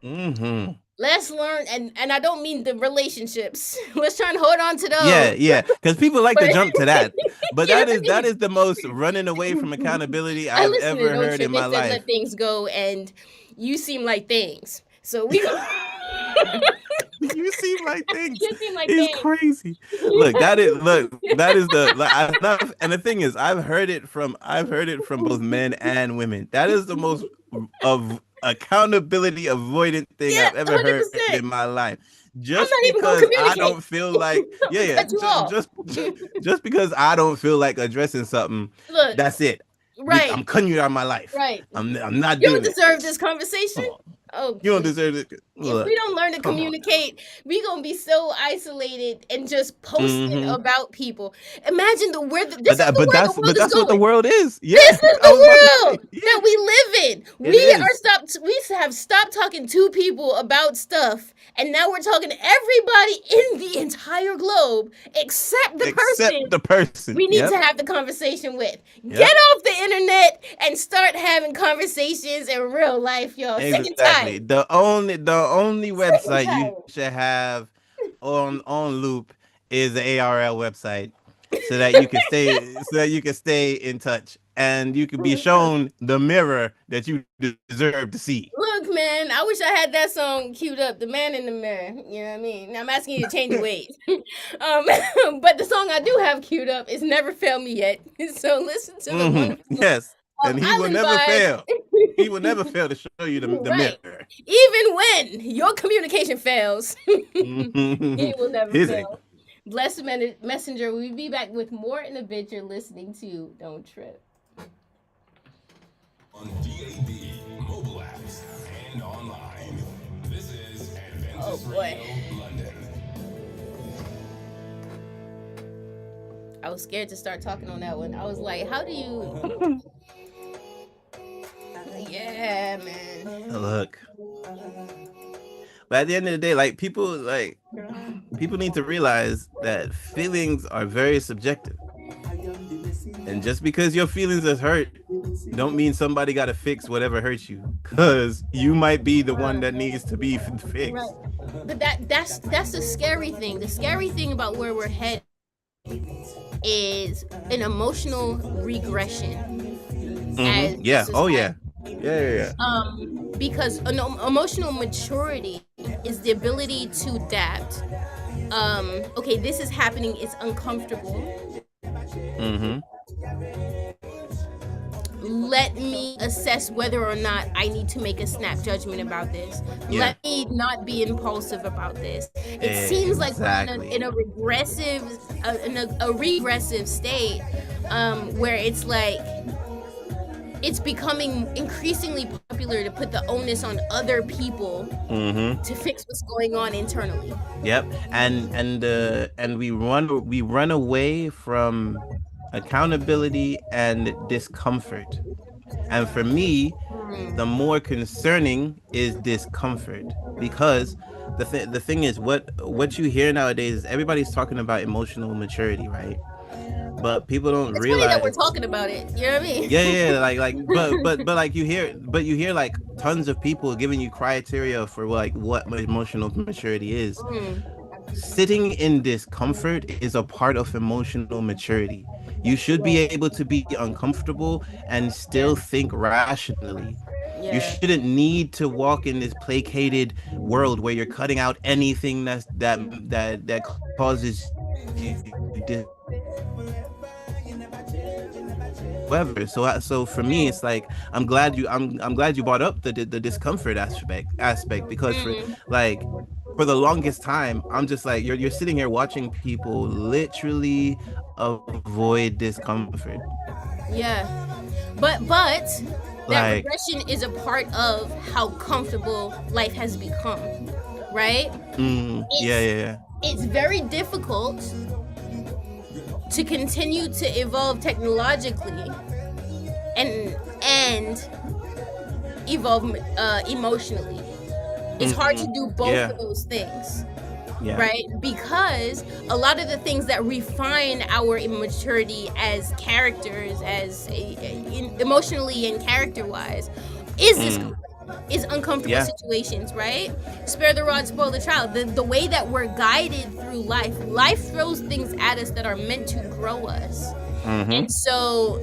B: Mm-hmm.
A: Let's learn, and I don't mean the relationships. Let's try and hold on to
B: Yeah,
A: those.
B: yeah. Because people like to
A: But
B: jump to that. But
A: you know what
B: that
A: I
B: is the most running away from accountability
A: I
B: I've
A: listened to
B: ever
A: No
B: heard
A: Trip.
B: in
A: They
B: my
A: said let
B: life.
A: things go, and you seem like things. So we go.
B: You seem like things.
A: You seem like
B: It's
A: things.
B: crazy. Look, that is the like, and the thing is, I've heard it from both men and women. That is the most of accountability avoidant thing
A: Yeah,
B: I've ever heard in
A: 100%.
B: my life.
A: I'm
B: Just
A: not even gonna
B: because I
A: communicate.
B: don't feel like,
A: I'm
B: yeah,
A: gonna
B: yeah,
A: cut you off.
B: just because I don't feel like addressing something,
A: Look,
B: that's it.
A: right,
B: I'm cutting you out of my life.
A: right.
B: I'm not
A: You don't
B: doing it.
A: deserve this conversation.
B: Come on,
A: Oh,
B: you don't
A: please.
B: deserve it.
A: If we
B: Look,
A: don't learn to
B: come on now.
A: communicate, we gonna be so isolated and just posting
B: Hmm.
A: about people. Imagine this is the where the world
B: But
A: is
B: that's what the
A: going.
B: world is. Yeah,
A: This is
B: I was about to
A: the
B: say.
A: world that
B: Yeah,
A: we live in.
B: it is.
A: We have stopped talking to people about stuff, and now we're talking to everybody in the entire globe except the
B: Except
A: person
B: the person.
A: we need to
B: Yep.
A: have the conversation with. Get
B: Yep.
A: off the internet and start having conversations in real life, y'all. Sick and
B: Exactly.
A: tired.
B: The only
A: Sick and
B: website you
A: tired.
B: should have on loop is the ARL website, so that you can stay in touch and you can be shown the mirror that you deserve to see.
A: Look, man, I wish I had that song queued up, "The Man in the Mirror." You know what I mean? I'm asking you to change your ways. But the song I do have queued up is "Never Fail Me Yet." So listen to the wonderful
B: Yes. And he will
A: Island
B: never fail. He will
A: Vibes.
B: never fail to show you the
A: Right.
B: mirror.
A: Even when your communication fails, he will never
B: His ain't.
A: fail. Blessed Messenger, we'll be back with more in a bit. You're listening to Don't Trip.
C: On DAB, mobile apps, and online. This is
A: Oh
C: Adventist
A: boy.
C: Radio, London.
A: I was scared to start talking on that one. I was like, how do you. Yeah, man.
B: Look. But at the end of the day, people need to realize that feelings are very subjective. And just because your feelings is hurt, don't mean somebody got to fix whatever hurts you. Cause you might be the one that needs to be
A: Right.
B: fixed.
A: But that's the scary thing. The scary thing about where we're headed is an emotional regression as
B: Mm-hmm.
A: a
B: Yeah. Oh
A: society.
B: yeah. Yeah.
A: Because emotional maturity is the ability to adapt. Okay, this is happening, it's uncomfortable.
B: Mm-hmm.
A: Let me assess whether or not I need to make a snap judgment about this.
B: Yeah.
A: Let me not be impulsive about this. It seems like we're in
B: Exactly.
A: a regressive, a regressive state, where it's like it's becoming increasingly popular to put the onus on other people
B: Mm-hmm.
A: to fix what's going on internally.
B: Yep. And we run away from accountability and discomfort. And for me,
A: Mm,
B: the more concerning is discomfort, because the thing is, what you hear nowadays is everybody's talking about emotional maturity, right? But people don't
A: it's funny that we're
B: realize.
A: talking about it. You know what I mean?
B: Yeah, yeah, but like you hear like tons of people giving you criteria for like what emotional maturity is.
A: Mm,
B: Sitting in discomfort is a part of emotional maturity. You should be
A: yeah,
B: able to be uncomfortable and
A: yeah,
B: still think rationally. You
A: Yeah.
B: shouldn't need to walk in this placated world where you're cutting out anything that causes you whatever. So for me, it's like I'm glad you brought up the discomfort aspect because for
A: Mm,
B: like for the longest time, I'm just like you're sitting here watching people literally avoid discomfort.
A: yeah. But that
B: Like,
A: progression is a part of how comfortable life has become, right?
B: yeah,
A: It's
B: yeah, yeah.
A: it's very difficult to continue to evolve technologically and evolve emotionally. It's hard to do both
B: Yeah,
A: of those things,
B: yeah.
A: right? Because a lot of the things that refine our immaturity as characters, emotionally and character wise, is
B: Mm,
A: discomfort, is uncomfortable
B: yeah.
A: situations, right? Spare the rod, spoil the child. The way that we're guided through life throws things at us that are meant to grow us.
B: Mm-hmm.
A: And so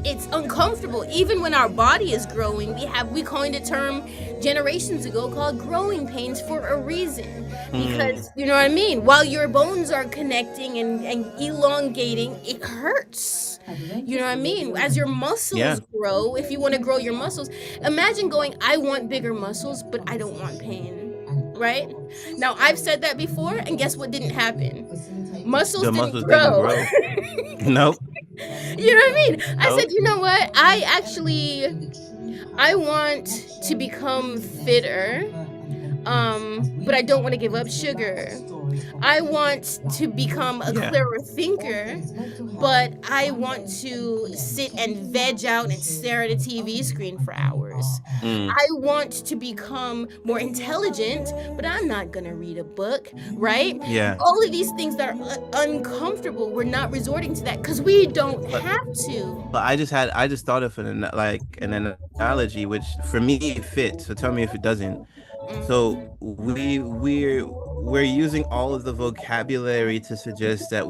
A: it's uncomfortable. Even when our body is growing, we coined a term generations ago called growing pains for a reason.
B: Mm,
A: Because you know what I mean? While your bones are connecting and elongating, it hurts. You know what I mean? As your
B: yeah.
A: muscles grow, if you want to grow your muscles, imagine going, I want bigger muscles, but I don't want pain. Right? Now I've said that before, and guess what didn't happen? Muscles
B: The
A: didn't
B: muscles didn't
A: grow.
B: grow. Nope.
A: You know what I mean? I said,
B: Nope.
A: you know what? I want to become fitter, but I don't want to give up sugar. I want to become a
B: Yeah.
A: clearer thinker, but I want to sit and veg out and stare at a TV screen for hours.
B: Mm,
A: I want to become more intelligent, but I'm not going to read a book, right?
B: yeah.
A: All of these things that are uncomfortable, we're not resorting to that because we don't
B: But
A: have to.
B: I just thought of like an analogy which for me it fits. So tell me if it doesn't. So
A: Mm,
B: we're using all of the vocabulary to suggest that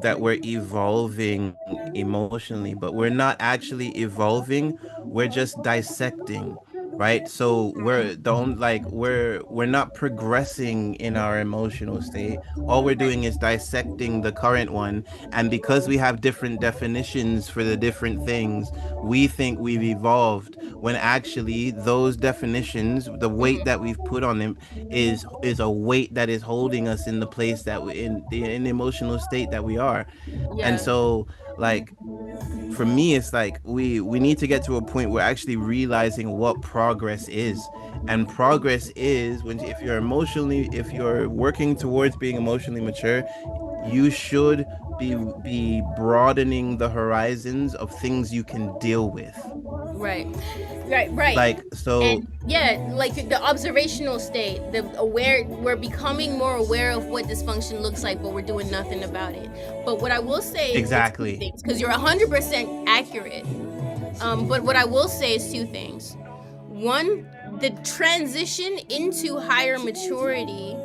B: that we're evolving emotionally, but we're not actually evolving. We're just dissecting, right? So we're don't like we're not progressing in our emotional state. All we're doing is dissecting the current one, and because we have different definitions for the different things, we think we've evolved when actually those definitions, the weight that
A: mhm.
B: we've put on them is a weight that is holding us in the place that we in the emotional state that we are. And
A: Yeah.
B: so like for me it's like we need to get to a point where actually realizing what progress is. And progress is when if you're working towards being emotionally mature, you should be broadening the horizons of things you can deal with.
A: Right. Right.
B: Like so
A: And yeah, like the observational state, we're becoming more aware of what dysfunction looks like, but we're doing nothing about it. But what I will say is two
B: exactly.
A: things, because you're 100% accurate. But what I will say is two things. One, the transition into higher maturity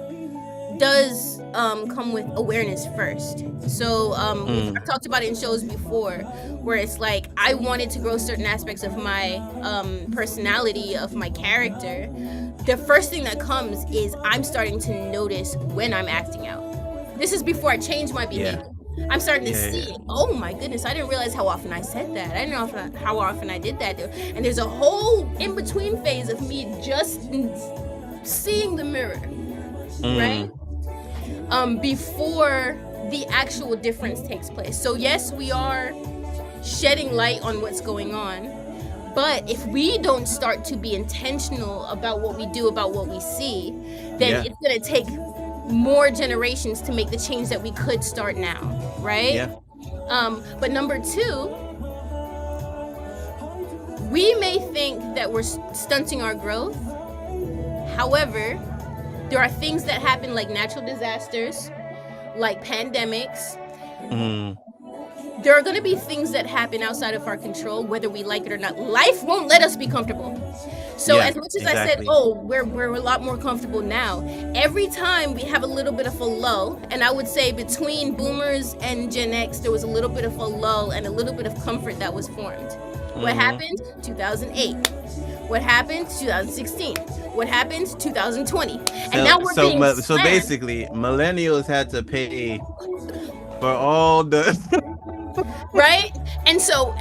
A: does come with awareness first. So
B: Mm,
A: I've talked about it in shows before, where it's like I wanted to grow certain aspects of my personality, of my character. The first thing that comes is I'm starting to notice when I'm acting out. This is before I change my
B: yeah.
A: behavior. I'm starting to
B: Yeah,
A: see
B: yeah.
A: it. Oh my goodness, I didn't realize how often I said that. I didn't know how often I did that. And there's a whole in between phase of me just seeing the mirror, right?
B: Mm,
A: Before the actual difference takes place. So yes, we are shedding light on what's going on, but if we don't start to be intentional about what we do, about what we see, then
B: yeah.
A: it's going to take more generations to make the change that we could start now, right?
B: Yeah.
A: But number two, we may think that we're stunting our growth. However, there are things that happen like natural disasters, like pandemics.
B: Mm,
A: There are going to be things that happen outside of our control, whether we like it or not. Life won't let us be comfortable. So
B: yeah,
A: as much as I said,
B: exactly.
A: oh, we're a lot more comfortable now. Every time we have a little bit of a lull, and I would say between Boomers and Gen X, there was a little bit of a lull and a little bit of comfort that was formed. What
B: Mm-hmm.
A: happened? 2008. What happened? 2016. What happened? 2020. And now we're being
B: So
A: slammed,
B: basically, millennials had to pay for all the
A: right? And so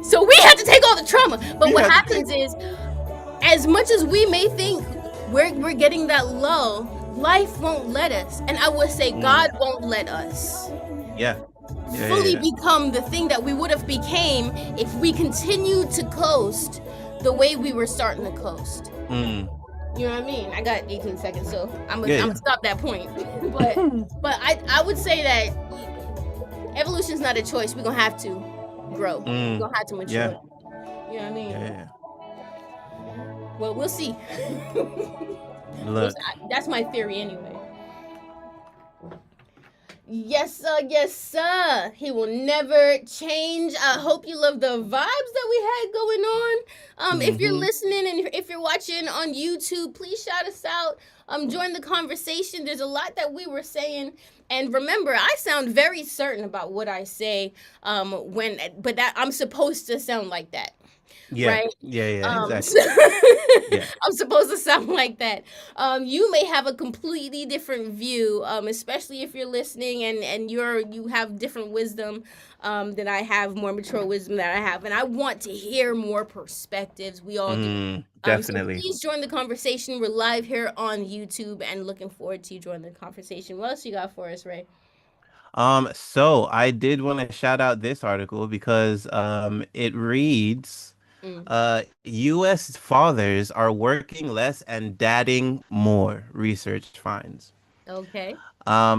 A: so we have to take all the trauma. But
B: we
A: what
B: had to take.
A: happens is, as much as we may think we're getting that low, life won't let us. And I would say
B: Mm,
A: God won't let us
B: yeah, yeah, yeah,
A: fully
B: yeah.
A: become the thing that we would have became if we continued to coast the way we were starting to coast.
B: Mm,
A: You know what I mean? I got 18 seconds, so
B: yeah,
A: I'm gonna
B: yeah.
A: stop that point. but I would say that evolution's not a choice. We're gonna have to grow. We're
B: Mm,
A: gonna have to mature.
B: yeah,
A: You know what I mean?
B: yeah, yeah, yeah.
A: Well, we'll see.
B: Look.
A: That's my theory anyway. Yes, sir. Yes, sir. He will never change. I hope you love the vibes that we had going on. If you're
B: Mm-hmm.
A: listening and if you're watching on YouTube, please shout us out. Join the conversation. There's a lot that we were saying, and remember, I sound very certain about what I say. But that I'm supposed to sound like that,
B: Yeah,
A: right?
B: yeah, yeah,
A: So
B: exactly. Yeah.
A: I'm supposed to sound like that. You may have a completely different view, especially if you're listening and you have different wisdom than I have, more mature wisdom that I have, and I want to hear more perspectives. We all do. So
B: Definitely.
A: please join the conversation. We're live here on YouTube and looking forward to you joining the conversation. What else you got for us, Ray?
B: So I did want to shout out this article because it reads
A: Mm,
B: US fathers are working less and dadding more, research finds.
A: okay.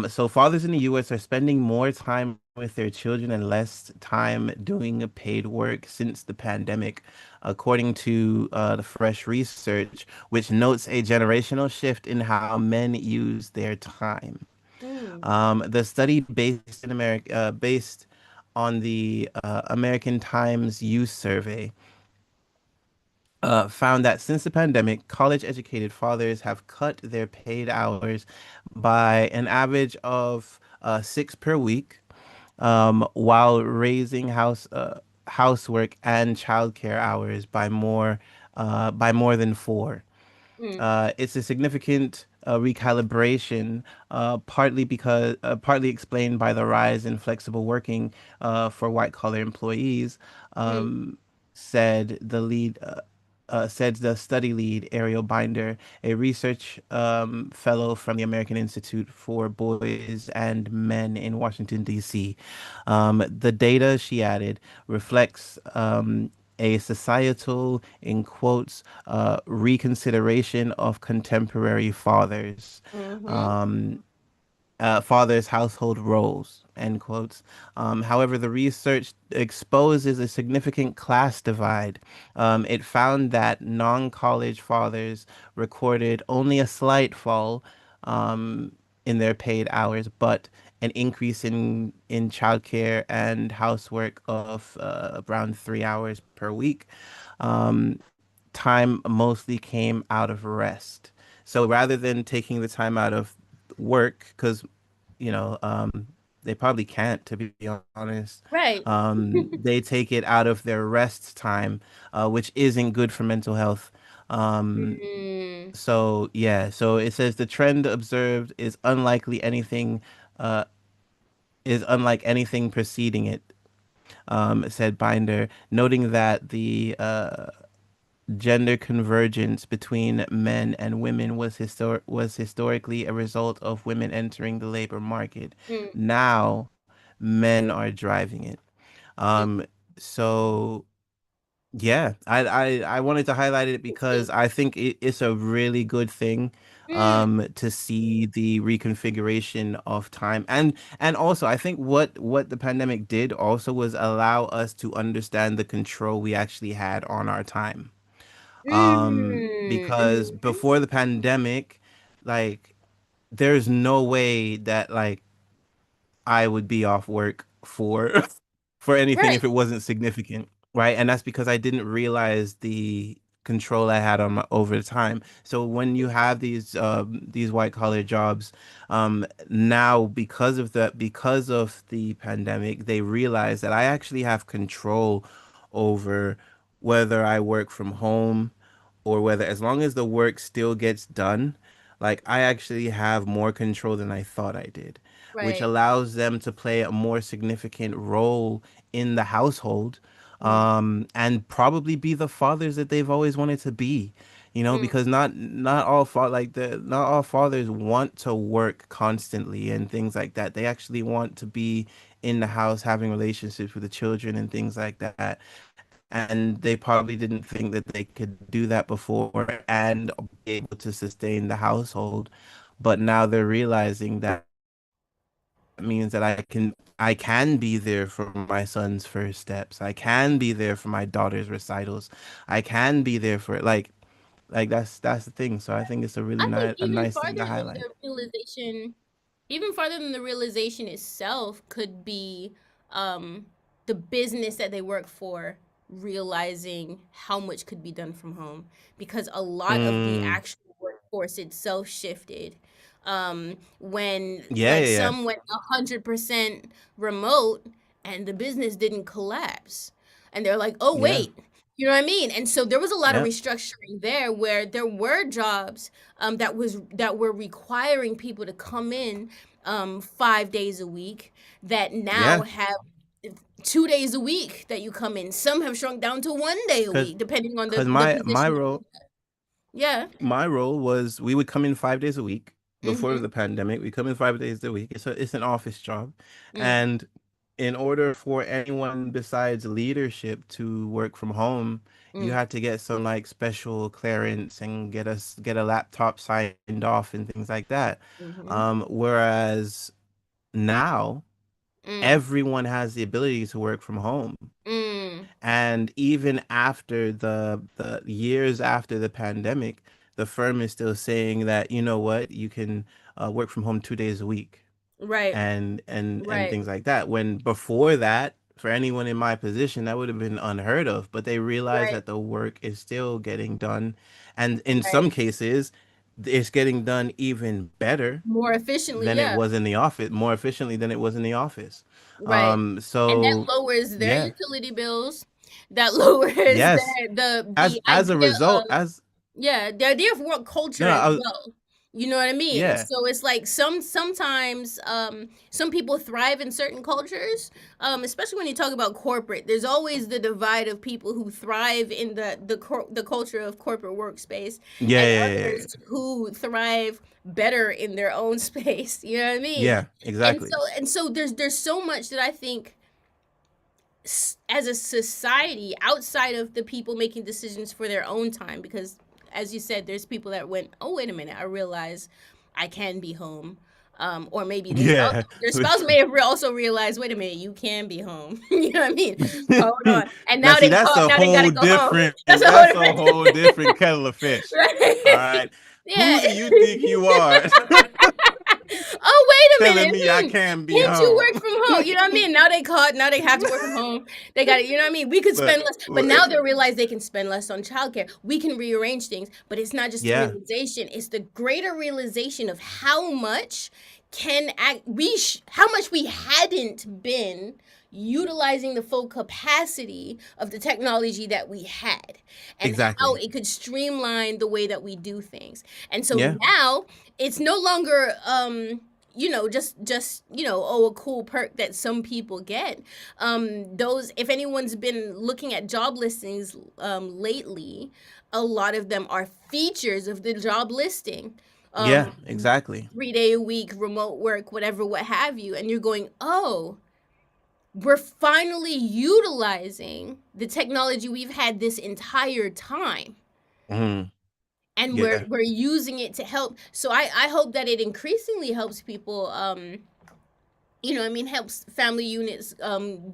B: So fathers in the US are spending more time with their children and less time doing paid work since the pandemic, according to the fresh research, which notes a generational shift in how men use their time.
A: Mm,
B: The study based on the American Times Youth Survey, found that since the pandemic, college-educated fathers have cut their paid hours by an average of 6 per week, while raising housework and childcare hours by more than four.
A: mm,
B: It's a significant recalibration, partly explained by the rise in flexible working for white collar employees,
A: mm,
B: um, said the study lead, Ariel Binder, a research fellow from the American Institute for Boys and Men in Washington, D.C. The data, she added, reflects a societal, in quotes, reconsideration of contemporary
A: mm-hmm,
B: fathers' household roles, end quotes. However, the research exposes a significant class divide. It found that non-college fathers recorded only a slight fall um, in their paid hours, but an increase in childcare and housework of around 3 hours per week. Um, Time mostly came out of rest. So rather than taking the time out of work, because you know, they probably can't, to be honest.
A: right.
B: They take it out of their rest time, which isn't good for mental health. Um,
A: Mm,
B: so yeah, so it says the trend observed uh, is unlike anything preceding it, said Binder, noting that the gender convergence between men and women was historically a result of women entering the labor market.
A: mm,
B: Now, men are driving it.
A: mm.
B: Um, so yeah, I wanted to highlight it because
A: Interesting.
B: I think it's a really good thing
A: Mm,
B: to see the reconfiguration of time. And also I think what the pandemic did also was allow us to understand the control we actually had on our time. Because
A: mm-hmm.
B: before the pandemic, like there's no way that like I would be off work for for anything
A: Right.
B: if it wasn't significant, right? And that's because I didn't realize the control I had on my over time. So when you have these white collar jobs, now because of the pandemic, they realize that I actually have control over whether I work from home or whether, as long as the work still gets done, like I actually have more control than I thought I did, which
A: Right.
B: allows them to play a more significant role in the household,
A: Mm,
B: and probably be the fathers that they've always wanted to be.
A: mm,
B: Because not all not all fathers want to work constantly and things like that. They actually want to be in the house having relationships with the children and things like that. And they probably didn't think that they could do that before and be able to sustain the household. But now they're realizing that means that I can be there for my son's first steps. I can be there for my daughter's recitals. I can be there for like that's the thing. So I think it's a really
A: I
B: a
A: think
B: nice thing to highlight.
A: even farther than the realization itself could be um, the business that they work for realizing how much could be done from home, because a lot of the
B: Mm,
A: actual workforce itself shifted when
B: yeah,
A: like
B: yeah,
A: some went 100% remote and the business didn't collapse, and they're like, oh
B: yeah,
A: wait, you know what I mean? And so there was a lot of
B: yeah,
A: restructuring there where there were jobs that were requiring people to come in 5 days a week that now
B: yeah.
A: have 2 days a week that you come in. Some have shrunk down to 1 day a
B: Cause,
A: week, depending on
B: cause
A: the
B: my
A: position.
B: role
A: Yeah.
B: my role was we would come in 5 days a week before
A: Mm-hmm.
B: the pandemic. We come in 5 days a week. It's an office job,
A: Mm,
B: and in order for anyone besides leadership to work from home, you
A: mm,
B: had to get some like special clearance and get a laptop signed off and things like that.
A: mm-hmm.
B: Whereas now
A: Mm,
B: everyone has the ability to work from home.
A: mm.
B: And even after the years after the pandemic, the firm is still saying that, you know what, you can work from home 2 days a week
A: Right.
B: and
A: Right.
B: things like that. When before that, for anyone in my position, that would have been unheard of. But they realize
A: Right.
B: that the work is still getting done, and in some
A: Right.
B: cases, it's getting done even better
A: More efficiently,
B: than it
A: yeah.
B: was in the office, more efficiently than it was in the office.
A: Right. And that
B: So
A: lowers their
B: yeah,
A: utility bills. That lowers
B: yes.
A: the
B: As a
A: idea
B: result,
A: of,
B: as
A: yeah, the idea of work
B: no,
A: culture
B: no,
A: as
B: I was,
A: well. You know what I mean?
B: yeah,
A: So it's like sometimes some people thrive in certain cultures, especially when you talk about corporate. There's always the divide of people who thrive in the culture of corporate workspace,
B: yeah,
A: and
B: yeah, yeah, yeah,
A: others who thrive better in their own space. You know what I mean?
B: yeah, exactly.
A: And so there's so much that I think as a society outside of the people making decisions for their own time, because as you said, there's people that went, oh wait a minute, I realize I can be home, or maybe
B: Yeah,
A: their spouse
B: which
A: may have also realized, wait a minute, you can be home. You know what I mean? Hold on. And
B: now see that's a
A: now they gotta
B: whole
A: go home.
B: different
A: That's a whole
B: different kettle of fish. All
A: right.
B: right,
A: Yeah.
B: who do you think you are
A: Oh, wait a
B: telling
A: minute.
B: me I can't be
A: Can't you
B: home?
A: work from home? You know what I mean? Now they caught, now they have to work from home. They got it. You know what I mean? We could spend
B: but
A: less, but now they realize they can spend less on childcare. We can rearrange things, but it's not just the
B: yeah,
A: realization, it's the greater realization of how much how much we hadn't been utilizing the full capacity of the technology that we had, and how
B: exactly.
A: it could streamline the way that we do things. And so
B: Yeah,
A: now it's no longer just oh, a cool perk that some people get. Those, if anyone's been looking at job listings lately, a lot of them are features of the job listing.
B: yeah,
A: um
B: exactly.
A: 3 day a week remote work, whatever, what have you, and you're going, oh, we're finally utilizing the technology we've had this entire time,
B: Mm,
A: and
B: yeah,
A: we're using it to help. So I hope that it increasingly helps people, I mean, helps family units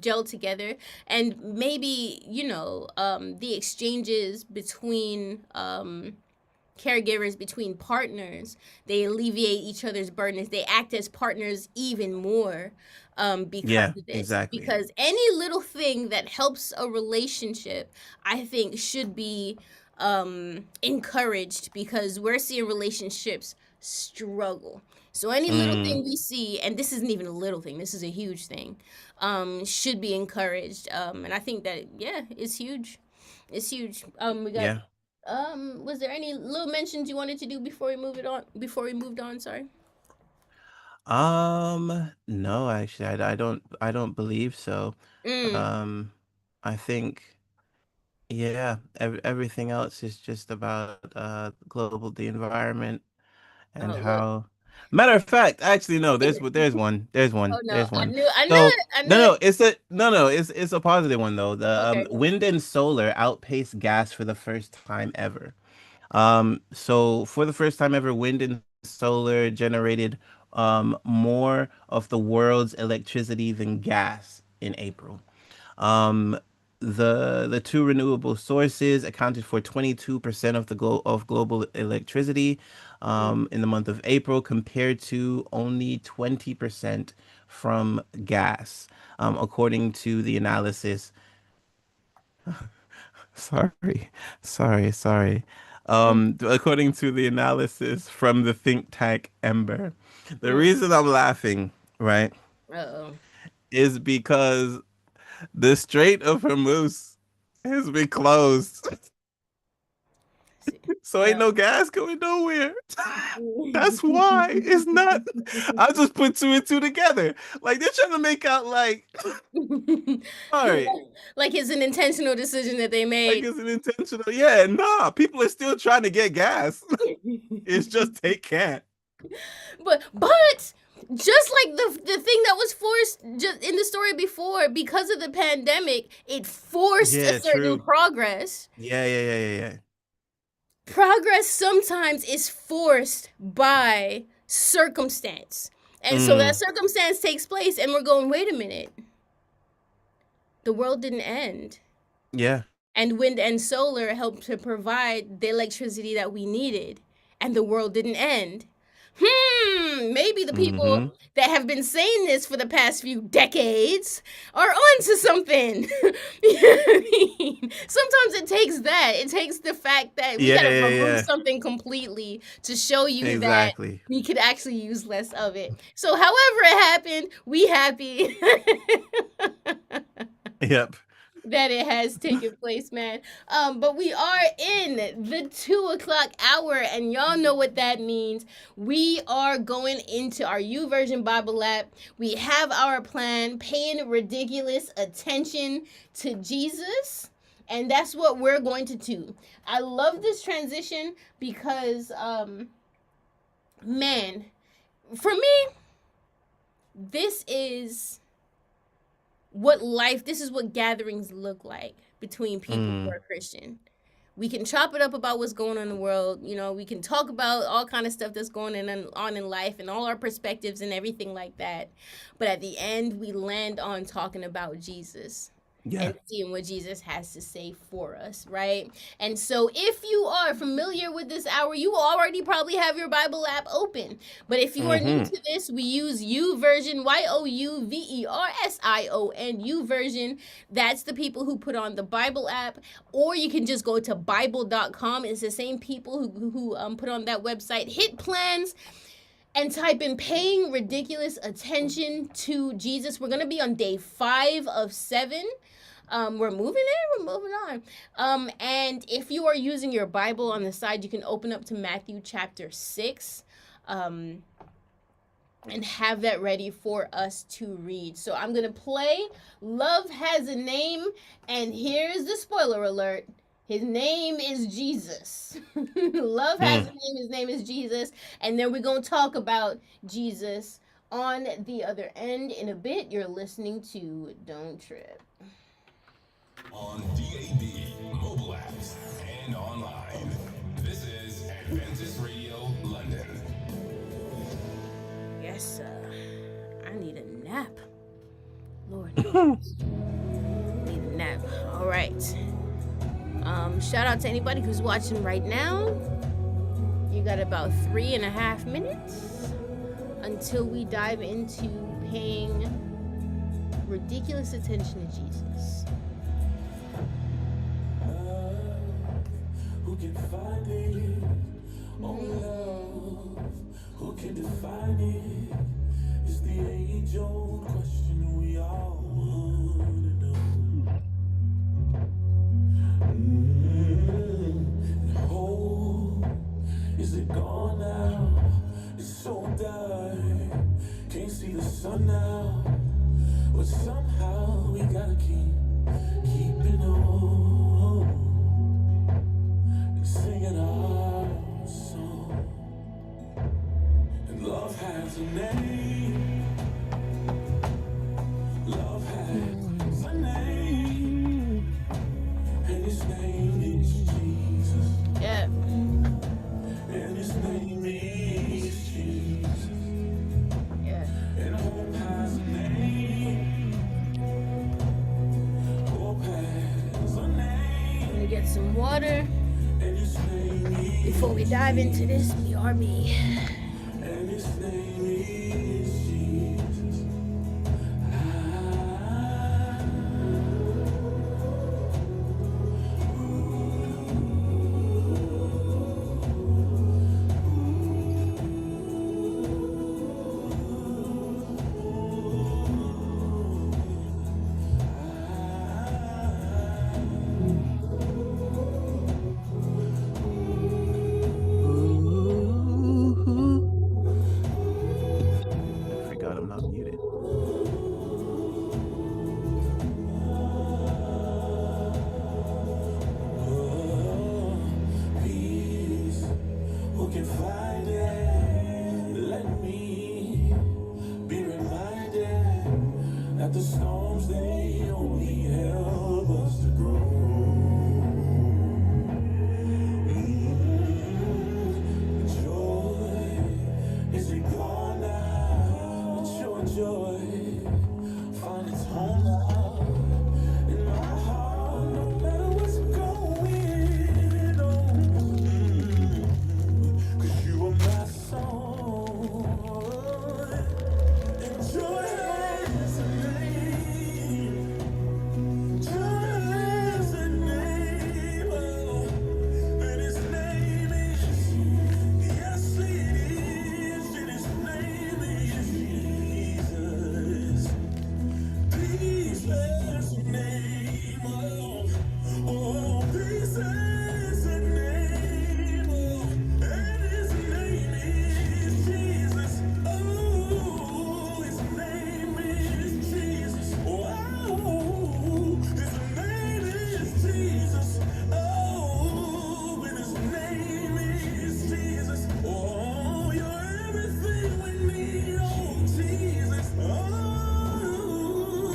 A: gel together, and maybe, the exchanges between caregivers, between partners, they alleviate each other's burdens, they act as partners even more, because
B: yeah,
A: of this,
B: exactly.
A: because any little thing that helps a relationship, I think, should be encouraged, because we're seeing relationships struggle. So any little
B: Mm,
A: thing we see, and this isn't even a little thing, this is a huge thing, should be encouraged, and I think that, yeah, it's huge. It's huge. We got.
B: Yeah.
A: Was there any little mentions you wanted to do before we move it on? Before we moved on, sorry.
B: No, actually, I don't believe so.
A: Mm.
B: Um, I think, yeah, everything else is just about the environment and
A: Oh look.
B: how. Matter of fact, actually, no,
A: Oh no,
B: there's one.
A: I knew
B: So
A: it, I knew it.
B: it's a positive one though. The
A: Okay.
B: wind and solar outpaced gas for the first time ever. So for the first time ever, wind and solar generated more of the world's electricity than gas in April. Um, the two renewable sources accounted for 22% of of global electricity
A: Mm.
B: in the month of April, compared to only 20% from gas, according to the analysis. Sorry, sorry. According to the analysis from the think tank Ember, the
A: Mm.
B: reason I'm laughing, right,
A: Uh-oh.
B: is because the Strait of Hormuz has been closed.
A: See.
B: So ain't no gas going nowhere. That's why it's not. I just put two and two together. Like they're trying to make out like, all right,
A: Like it's an intentional decision that they
B: like
A: made.
B: it's an intentional. Yeah, nah. People are still trying to get gas. It's just they can't.
A: But just like the thing that was forced just in the story before, because of the pandemic, it forced a
B: Yeah,
A: certain
B: true.
A: progress.
B: Yeah.
A: Progress sometimes is forced by circumstance. And so that
B: Mm,
A: circumstance takes place, and we're going, wait a minute, the world didn't end.
B: yeah.
A: And wind and solar helped to provide the electricity that we needed, and the world didn't end. Maybe the people
B: Mm-hmm.
A: that have been saying this for the past few decades are onto something. You know what I mean? Sometimes it takes that. It takes the fact that we got to remove
B: Yeah.
A: something completely to show you that
B: Exactly.
A: we could actually use less of it. So, however it happened, we happy.
B: Yep.
A: That it has taken place, man. But we are in the 2 o'clock hour, and y'all know what that means. We are going into our U Version Bible app. We have our plan, paying ridiculous attention to Jesus. And that's what we're going to do. I love this transition because, man, for me, this is this is what gatherings look like between people who
B: Mm.
A: are Christian. We can chop it up about what's going on in the world. You know, we can talk about all kind of stuff that's on in life and all our perspectives and everything like that. But at the end, we land on talking about Jesus
B: Yeah.
A: and seeing what Jesus has to say for us, right? And so if you are familiar with this hour, you already probably have your Bible app open. But if you are new
B: Mm-hmm.
A: to this, we use U version, Youversion, U version. That's the people who put on the Bible app. Or you can just go to Bible.com. It's the same people who put on that website. Hit plans and type in paying ridiculous attention to Jesus. We're going to be on day 5 of 7. We're moving in, we're moving on. And if you are using your Bible on the side, you can open up to Matthew chapter 6. And have that ready for us to read. So I'm going to play Love Has a Name, and here's the spoiler alert. His name is Jesus. Love has a
B: Mm.
A: name. His name is Jesus. And then we're going to talk about Jesus on the other end in a bit. You're listening to Don't Trip.
C: On DAB, mobile apps, and online. This is Adventist Radio London.
A: Yes, sir. I need a nap. Lord knows. Need a nap. All right. Shout out to anybody who's watching right now. You got about 3.5 minutes until we dive into paying ridiculous attention to Jesus.
D: Who can find it? Oh, love. Who can define it? It's the age-old question we all want to know. sun now, but somehow we gotta keeping on and singing our song. And love has a name. Love has a name, and his name is Jesus.
A: Yeah.
D: And his name is Jesus.
A: Yeah.
D: And hope has a name. Hope has a
A: I'm
D: name.
A: gonna get some water
D: And his name is
A: before we dive into this BRB.
D: And his name is Jesus.
B: Ooh. I forgot I'm not muted.
D: Peace, who can find it? Let me be reminded that the storms they only help us to grow. Joy is it gone now? But your joy find its home now in my heart, no matter what's going on. 'Cause you are my song, and joy has a name. Joy has a name, and his name is, yes it is, and his name is Jesus. Peace has a name, peace has a name, and his name is Jesus. Oh, his name is Jesus. Oh, his name is Jesus. Oh, and his name is Jesus. Oh, you're everything we need. Oh, Jesus. Oh,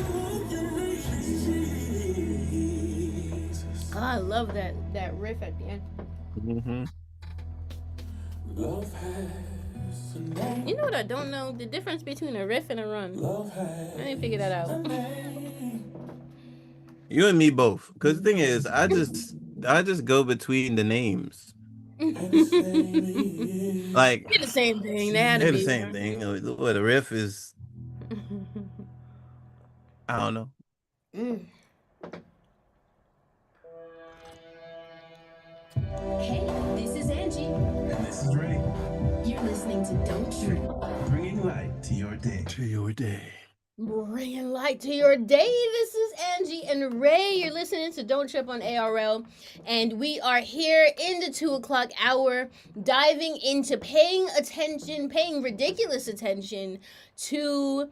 D: your name is Jesus.
A: Oh, I love that riff at the end.
B: Mm-hmm.
D: Love has a name.
A: You know what I don't know? The difference between a riff and a run.
D: Love has
A: I didn't figure that
D: a
A: out.
D: name.
B: You and me both. Because the thing is, I just go between the names.
D: And his name is
B: Like
A: They're the same thing. They had to
B: they're the
A: be.
B: same thing. What a riff is, I don't know.
A: Mm.
E: Hey, this is Angie.
C: And this is Ray,
E: You're listening to Don't Trip.
C: bringing light to your day.
B: To your day.
A: Bringing light to your day. This is Angie and Ray. You're listening to Don't Trip on ARL. And we are here in the 2 o'clock hour, diving into paying ridiculous attention to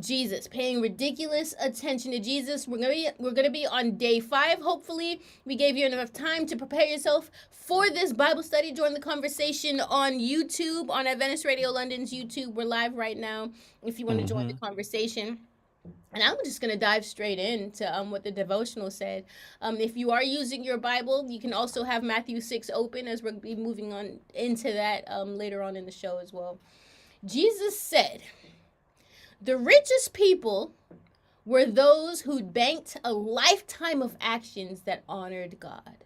A: Jesus, paying ridiculous attention to Jesus. We're gonna be on day 5. Hopefully, we gave you enough time to prepare yourself for this Bible study. Join the conversation on YouTube, on Adventist Radio London's YouTube. We're live right now. If you want to join the conversation. And I'm just going to dive straight into what the devotional said. If you are using your Bible, you can also have Matthew 6 open as we'll be moving on into that later on in the show as well. Jesus said, "The richest people were those who'd banked a lifetime of actions that honored God."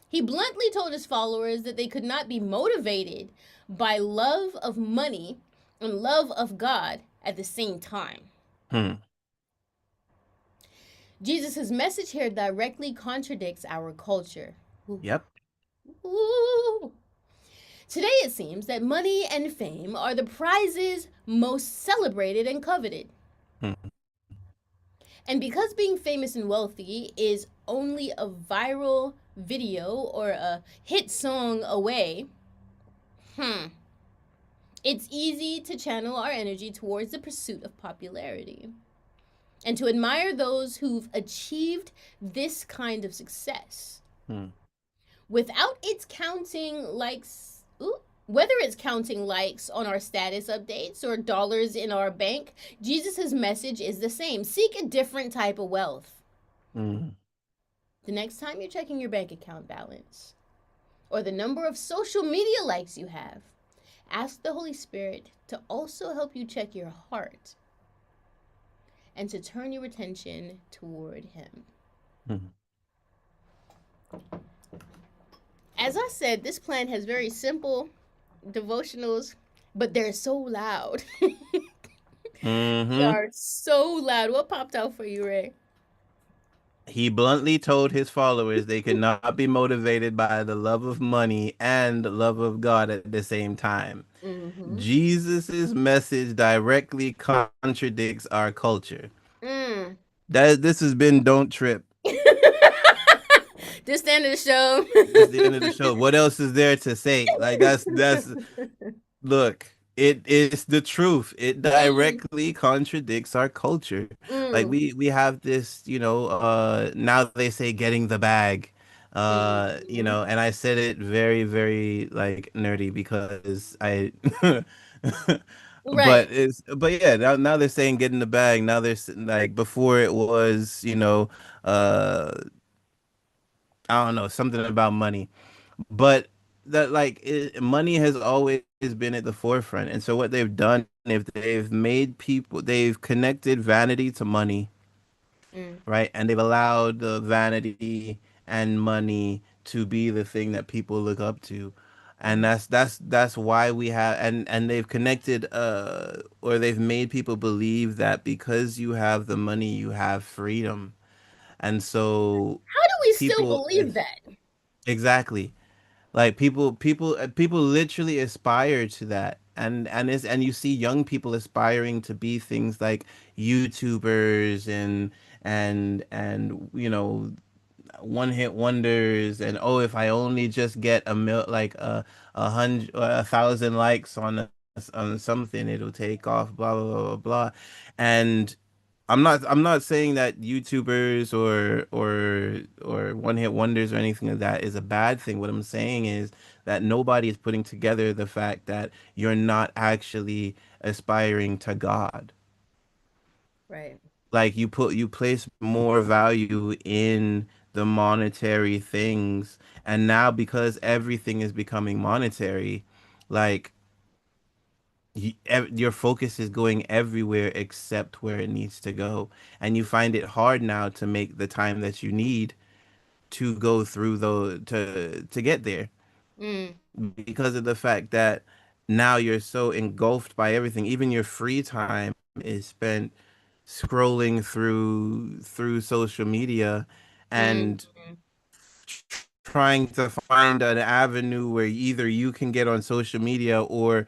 A: He bluntly told his followers that they could not be motivated by love of money and love of God at the same time. Jesus' message here directly contradicts our culture.
B: Yep.
A: Ooh. Today it seems that money and fame are the prizes most celebrated and coveted. And because being famous and wealthy is only a viral video or a hit song away, It's easy to channel our energy towards the pursuit of popularity and to admire those who've achieved this kind of success
B: Hmm.
A: without its counting likes. Ooh, whether it's counting likes on our status updates or dollars in our bank, Jesus' message is the same. Seek a different type of wealth.
B: Hmm.
A: The next time you're checking your bank account balance or the number of social media likes you have, ask the Holy Spirit to also help you check your heart and to turn your attention toward Him.
B: Hmm.
A: As I said, this plan has very simple devotionals, but they're so loud. They
B: Hmm.
A: are so loud. What popped out for you, Ray?
B: He bluntly told his followers they could not be motivated by the love of money and the love of God at the same time.
A: Mm-hmm.
B: Jesus's message directly contradicts our culture.
A: Mm.
B: That this has been Don't Trip.
A: This the end of the show.
B: This is the end of the show. What else is there to say? Like that's look, it is the truth. It
A: Mm,
B: directly contradicts our culture. Like
A: mm,
B: we have this, now they say getting the bag.
A: mm.
B: And I said it very, very like nerdy because I
A: Right.
B: but yeah, now they're saying get in the bag. Now like before it was, uh I don't know, something about money. But that money has always been at the forefront. And so what they've done, if they've connected vanity to money,
A: Mm,
B: right? And they've allowed the vanity and money to be the thing that people look up to. And
A: mm,
B: that's why we have and they've connected or they've made people believe that because you have the money you have freedom. And so
A: how do we still
B: people
A: believe that?
B: exactly. Like people literally aspire to that. And you see young people aspiring to be things like YouTubers and one hit wonders, and oh, if I only just get a hundred, 1,000 likes on something, it'll take off, blah blah blah blah blah. And I'm not saying that YouTubers or one hit wonders or anything like that is a bad thing. What I'm saying is that nobody is putting together the fact that you're not actually aspiring to God.
A: Right.
B: Like you place more value in the monetary things, and now because everything is becoming monetary, like your focus is going everywhere except where it needs to go, and you find it hard now to make the time that you need to go through to get there
A: Mm,
B: because of the fact that now you're so engulfed by everything. Even your free time is spent scrolling through social media
A: mm,
B: and trying to find an avenue where either you can get on social media or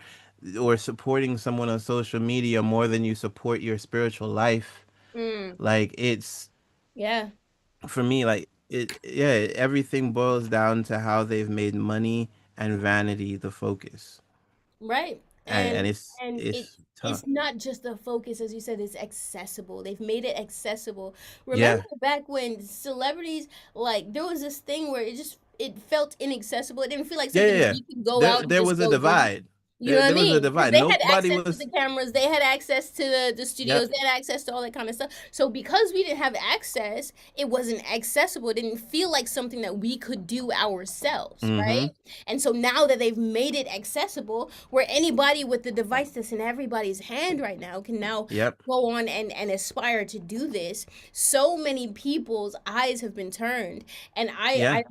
B: supporting someone on social media more than you support your spiritual life.
A: mm.
B: Like it's
A: Yeah.
B: for me, like yeah, everything boils down to how they've made money and vanity the focus.
A: Right.
B: And
A: And
B: it's
A: it's
B: tough.
A: not just the focus, as you said, it's accessible. They've made it accessible. Remember
B: Yeah.
A: back when celebrities, like, there was this thing where it felt inaccessible. It didn't feel like
B: Yeah,
A: something
B: yeah,
A: that
B: yeah.
A: you could go
B: There
A: out and
B: there
A: just
B: was a
A: go do.
B: divide.
A: You know
B: There
A: what I
B: there was a
A: mean? Because
B: divide.
A: they had
B: Nobody
A: access to
B: was
A: the cameras, they had access to the studios,
B: Yep.
A: they had access to all that kind of stuff. So because we didn't have access, it wasn't accessible. It didn't feel like something that we could do ourselves,
B: Mm-hmm.
A: right? And so now that they've made it accessible, where anybody with the device that's in everybody's hand right now can now
B: Yep.
A: go on and aspire to do this, so many people's eyes have been turned. And
B: Yeah.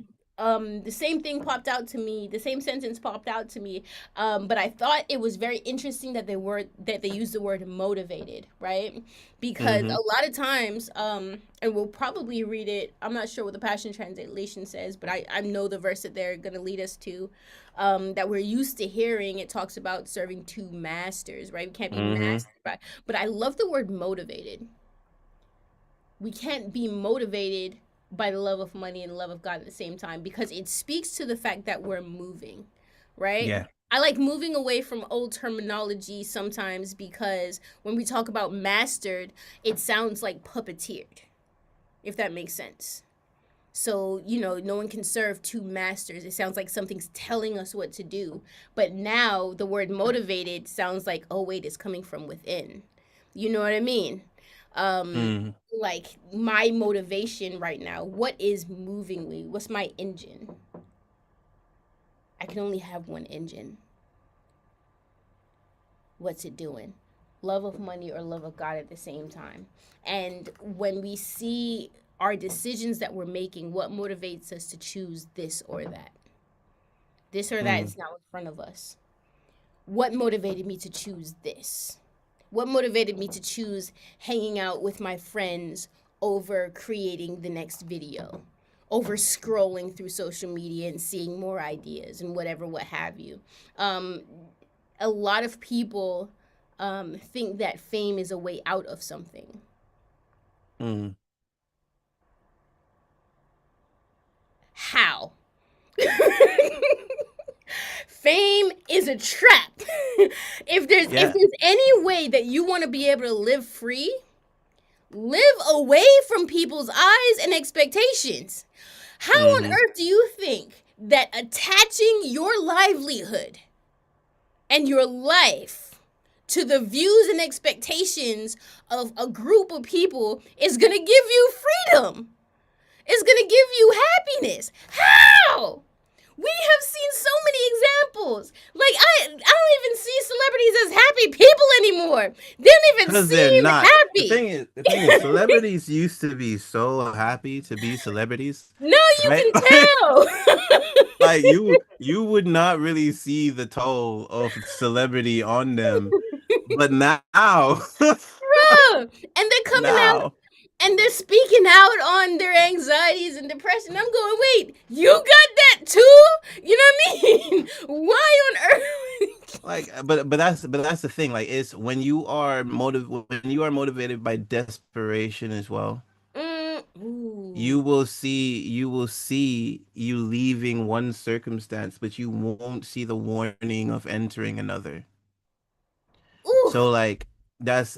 A: the same thing popped out to me, the same sentence popped out to me, but I thought it was very interesting that they used the word motivated, right? Because
B: Mm-hmm.
A: a lot of times, and we'll probably read it. I'm not sure what the Passion Translation says, but I know the verse that they're gonna lead us to, that we're used to hearing. It talks about serving two masters, right? We can't be
B: Mm-hmm.
A: mastered by, but I love the word motivated. We can't be motivated by the love of money and the love of God at the same time because it speaks to the fact that we're moving, right?
B: Yeah.
A: I like moving away from old terminology sometimes because when we talk about mastered, it sounds like puppeteered, if that makes sense. So, no one can serve two masters. It sounds like something's telling us what to do. But now the word motivated sounds like, oh, wait, it's coming from within. You know what I mean? Um,
B: Mm.
A: like my motivation right now, what is moving me? What's my engine? I can only have one engine. What's it doing? Love of money or love of God at the same time. And when we see our decisions that we're making, what motivates us to choose this or that? This or that
B: Mm.
A: is now in front of us. What motivated me to choose this? What motivated me to choose hanging out with my friends over creating the next video? Over scrolling through social media and seeing more ideas and whatever, what have you. Um, a lot of people think that fame is a way out of something.
B: Mm.
A: How? Fame is a trap. If
B: Yeah.
A: there's any way that you want to be able to live free, live away from people's eyes and expectations. How on
B: Mm-hmm.
A: earth do you think that attaching your livelihood and your life to the views and expectations of a group of people is going to give you freedom? It's going to give you happiness. How? We have seen so many examples. Like I don't even see celebrities as happy people anymore. They don't even
B: Because they're
A: seem
B: not.
A: happy.
B: The thing is, celebrities used to be so happy to be celebrities,
A: No, you
B: right?
A: can tell.
B: Like you would not really see the toll of celebrity on them, but now,
A: Bruh. And they're coming out
B: now,
A: and they're speaking out on their anxieties and depression. I'm going, wait, you got that too? You know what I mean? Why on earth?
B: like, but that's the thing. Like, it's when you are motivated by desperation as well.
A: Ooh.
B: You will see you leaving one circumstance, but you won't see the warning of entering another.
A: Ooh.
B: So like that's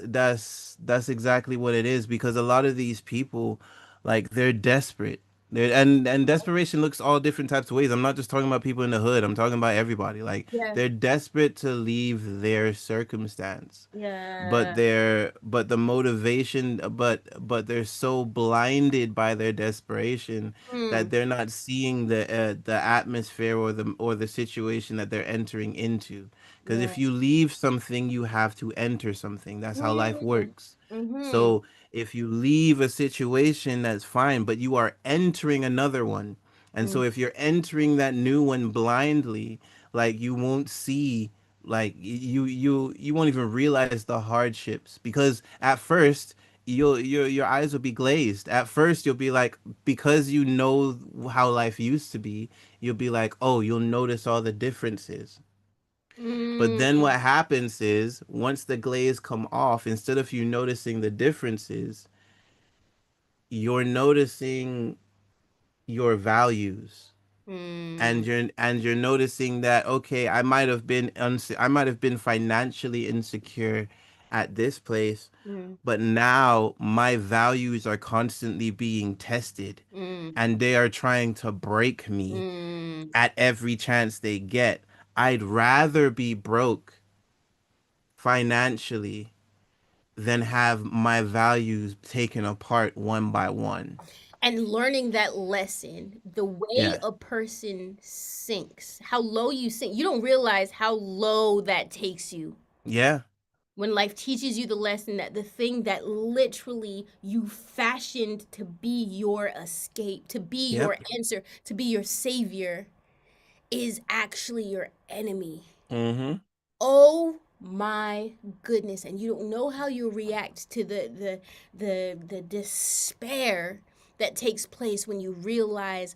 B: exactly what it is because a lot of these people like they're desperate. And desperation looks all different types of ways. I'm not just talking about people in the hood. I'm talking about everybody. Like
A: Yeah.
B: they're desperate to leave their circumstance,
A: Yeah.
B: but the motivation but they're so blinded by their desperation that
A: Mm.
B: they're not seeing the atmosphere or the situation that they're entering into, because
A: Yeah.
B: if you leave something you have to enter something. That's how life
A: Mm.
B: works.
A: Mm-hmm.
B: So if you leave a situation, that's fine, but you are entering another one. And so
A: Mm.
B: if you're entering that new one blindly, like you won't see, like you won't even realize the hardships, because at first your eyes will be glazed. At first you'll be like, because you know how life used to be, you'll be like, oh, you'll notice all the differences. But then
A: Mm.
B: what happens is once the glaze come off, instead of you noticing the differences, you're noticing your values,
A: Mm.
B: and you're noticing that, okay, I might have been financially insecure at this place,
A: Mm.
B: but now my values are constantly being tested,
A: Mm.
B: and they are trying to break me
A: Mm.
B: at every chance they get. I'd rather be broke financially than have my values taken apart one by one.
A: And learning that lesson, the way
B: Yeah.
A: a person sinks, how low you sink, you don't realize how low that takes you.
B: Yeah.
A: When life teaches you the lesson that the thing that literally you fashioned to be your escape, to be your
B: Yep.
A: answer, to be your savior, is actually your enemy.
B: Mm-hmm.
A: Oh my goodness. And you don't know how you react to the despair that takes place when you realize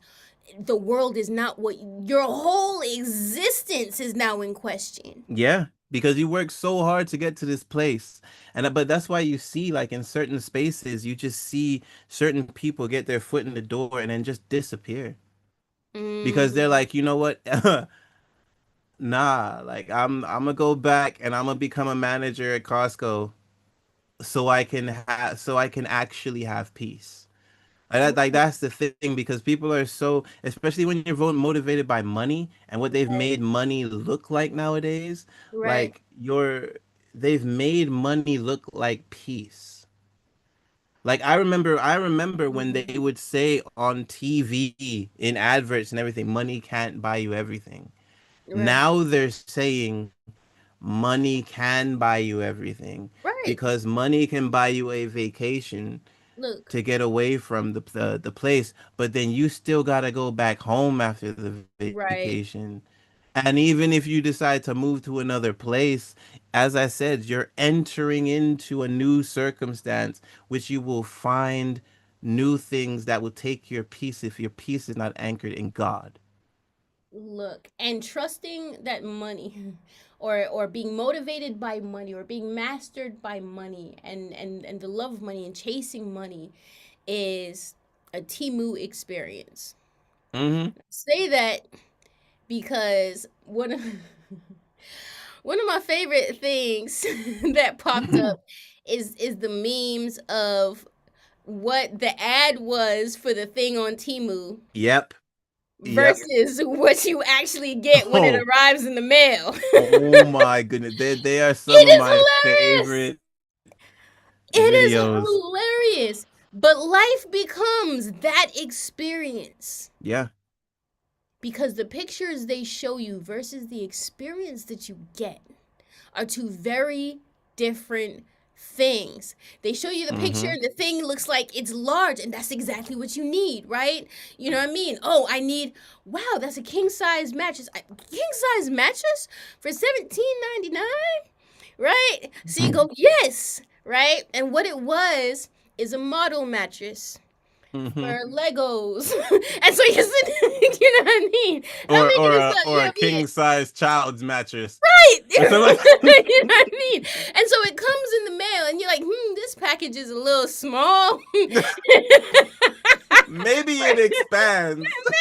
A: the world is not what your whole existence is now in question.
B: Yeah. Because you work so hard to get to this place. And but that's why you see, like, in certain spaces, you just see certain people get their foot in the door and then just disappear. Because they're
A: Mm,
B: like, you know what? Nah, like I'm gonna go back and I'm gonna become a manager at Costco so I can actually have peace. That's the thing because people are so, especially when you're motivated by money and what they've
A: Right.
B: made money look like nowadays,
A: Right.
B: like they've made money look like peace. Like I remember when they
A: Mhm.
B: would say on TV in adverts and everything, money can't buy you everything.
A: Right.
B: Now they're saying money can buy you everything
A: Right.
B: because money can buy you a vacation
A: Look.
B: to get away from the place, but then you still got to go back home after the
A: Right.
B: vacation. And even if you decide to move to another place, as I said, you're entering into a new circumstance, which you will find new things that will take your peace if your peace is not anchored in God.
A: Look. And trusting that money or being motivated by money or being mastered by money and the love of money and chasing money is a Timu experience.
B: Hmm.
A: Say that because one of my favorite things that popped up is the memes of what the ad was for the thing on Timu
B: Yep. Yep.
A: versus what you actually get when it
B: Oh,
A: arrives in the mail.
B: oh my goodness. They are some
A: It
B: of
A: is
B: my
A: hilarious.
B: favorite
A: It is
B: videos.
A: hilarious. But life becomes that experience
B: Yeah.
A: because the pictures they show you versus the experience that you get are two very different things. They show you the picture
B: Hmm.
A: and the thing looks like it's large and that's exactly what you need, right? You know what I mean? Oh, I need wow, that's a king size mattress. King size mattress for 17.99, right? So you go, "Yes," right? And what it was is a model mattress
B: Hmm.
A: for Legos. And so you're sitting, you know what I mean? And I'm making this up, you
B: Or
A: know
B: a
A: what I mean?
B: king size child's mattress
A: Right.
B: or
A: You know
B: something like.
A: what I mean? And so it comes in the mail, and you're like, this package is a little small.
B: Maybe it expands.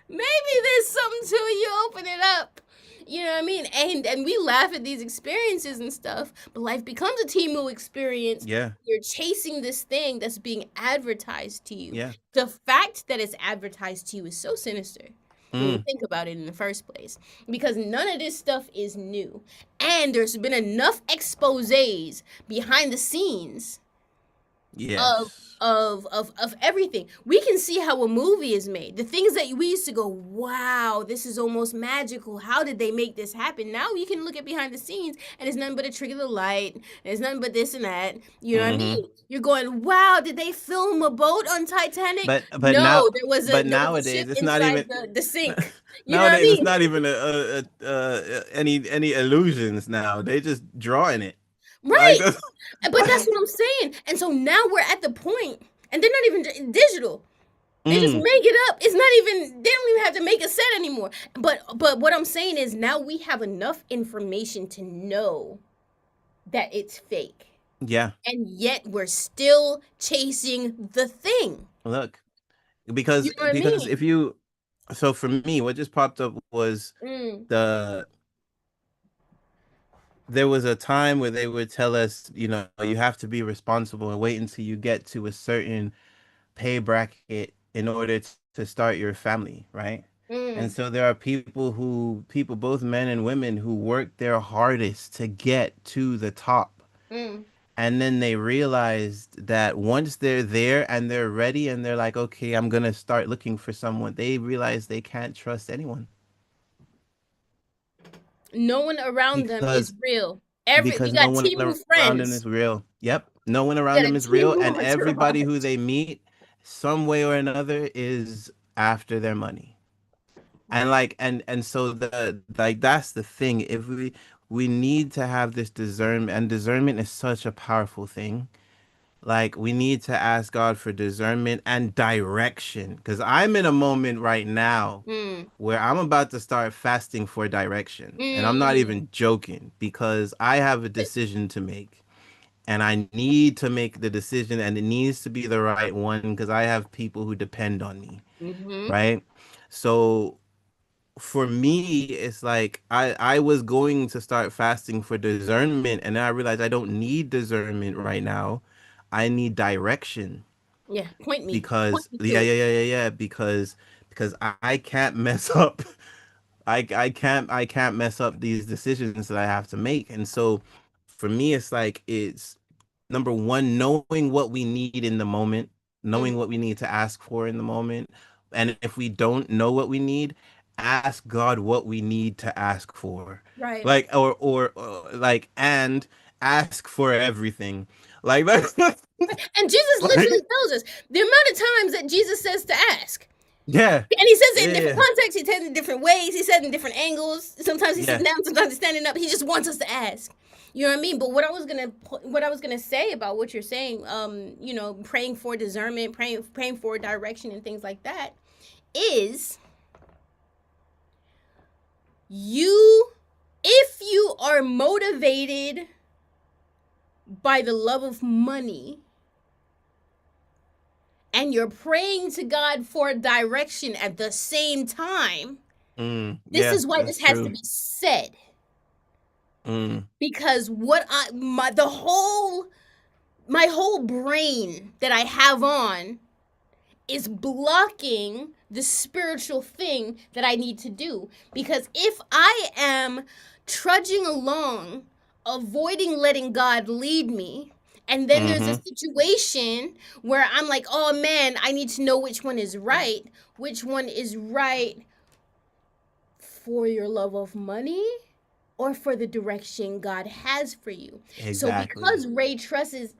A: Maybe there's something to it. You open it up. You know what I mean? And we laugh at these experiences and stuff, but life becomes a Timu experience.
B: Yeah.
A: You're chasing this thing that's being advertised to you.
B: Yeah.
A: The fact that it's advertised to you is so sinister when you
B: Mm.
A: think about it in the first place, because none of this stuff is new. And there's been enough exposés behind the scenes of
B: Yes.
A: of everything. We can see how a movie is made. The things that we used to go, wow, this is almost magical. How did they make this happen? Now you can look at behind the scenes and it's nothing but a trick of the light. And it's nothing but this and that. You know what I
B: Hmm.
A: mean? You're going, wow, did they film a boat on Titanic?
B: But
A: No,
B: now
A: there was a
B: nowadays
A: ship
B: it's not
A: inside
B: even
A: the sink. You know what I
B: nowadays it's
A: mean?
B: not even any illusions now. They just drawing it. Like
A: Right.
B: that's
A: But that's what I'm saying. And so now we're at the point, and they're not even digital. They just
B: mm,
A: make it up. It's not even they don't even have to make a set anymore. But what I'm saying is now we have enough information to know that it's fake.
B: yeah.
A: And yet we're still chasing the thing.
B: Look,
A: You know what I
B: because if
A: mean?
B: you so for me what just popped up was
A: Mm,
B: the there was a time where they would tell us, you have to be responsible and wait until you get to a certain pay bracket in order to start your family, right? And
A: mm,
B: so there are people, both men and women, who work their hardest to get to the top.
A: mm.
B: And then they realized that once they're there and they're ready and they're like, okay, I'm gonna start looking for someone, they realize they can't trust anyone
A: No one around them is
B: because
A: real. We
B: no
A: got
B: one
A: Timu
B: around them
A: friends.
B: is real. Yep. No one
A: We
B: around
A: got a
B: them is real.
A: Timu
B: And everybody who
A: entourage.
B: they meet, some way or another, is after their money. And so that's the thing. If we need to have this discernment, and discernment is such a powerful thing. Like we need to ask God for discernment and direction. Because I'm in a moment right now
A: Mm,
B: where I'm about to start fasting for direction. And I'm not
A: mm.
B: even joking because I have a decision to make. And I need to make the decision, and it needs to be the right one because I have people who depend on me,
A: Mm-hmm.
B: right? So for me, it's like I was going to start fasting for discernment, and then I realized I don't need discernment right now. I need direction
A: Yeah, point me. Point
B: because
A: me
B: yeah,
A: to
B: yeah,
A: it.
B: yeah, yeah, yeah, because I can't mess up. I can't mess up these decisions that I have to make. And so for me, it's like it's number one, knowing what we need in the moment, knowing
A: Mm,
B: what we need to ask for in the moment. And if we don't know what we need, ask God what we need to ask for.
A: right.
B: Like or like and ask for everything. Like that's
A: And Jesus literally
B: like
A: tells us the amount of times that Jesus says to ask.
B: yeah.
A: And he says it in different
B: Yeah.
A: contexts. He says it in different ways. He says it in different angles. Sometimes he's
B: Yeah.
A: sitting down. Sometimes he's standing up. He just wants us to ask. You know what I mean? But what I was gonna say about what you're saying, praying for discernment, praying for direction, and things like that, is you, if you are motivated by the love of money and you're praying to God for direction at the same time, this
B: Yeah,
A: is why
B: that's
A: this has to
B: true.
A: be said.
B: Mm,
A: Because my whole brain that I have on is blocking the spiritual thing that I need to do. Because if I am trudging along, avoiding letting God lead me, and then there's a
B: mm-hmm.
A: situation where I'm like, oh man, I need to know which one is right for your love of money or for the direction God has for you. So
B: Exactly.
A: because Ray trusts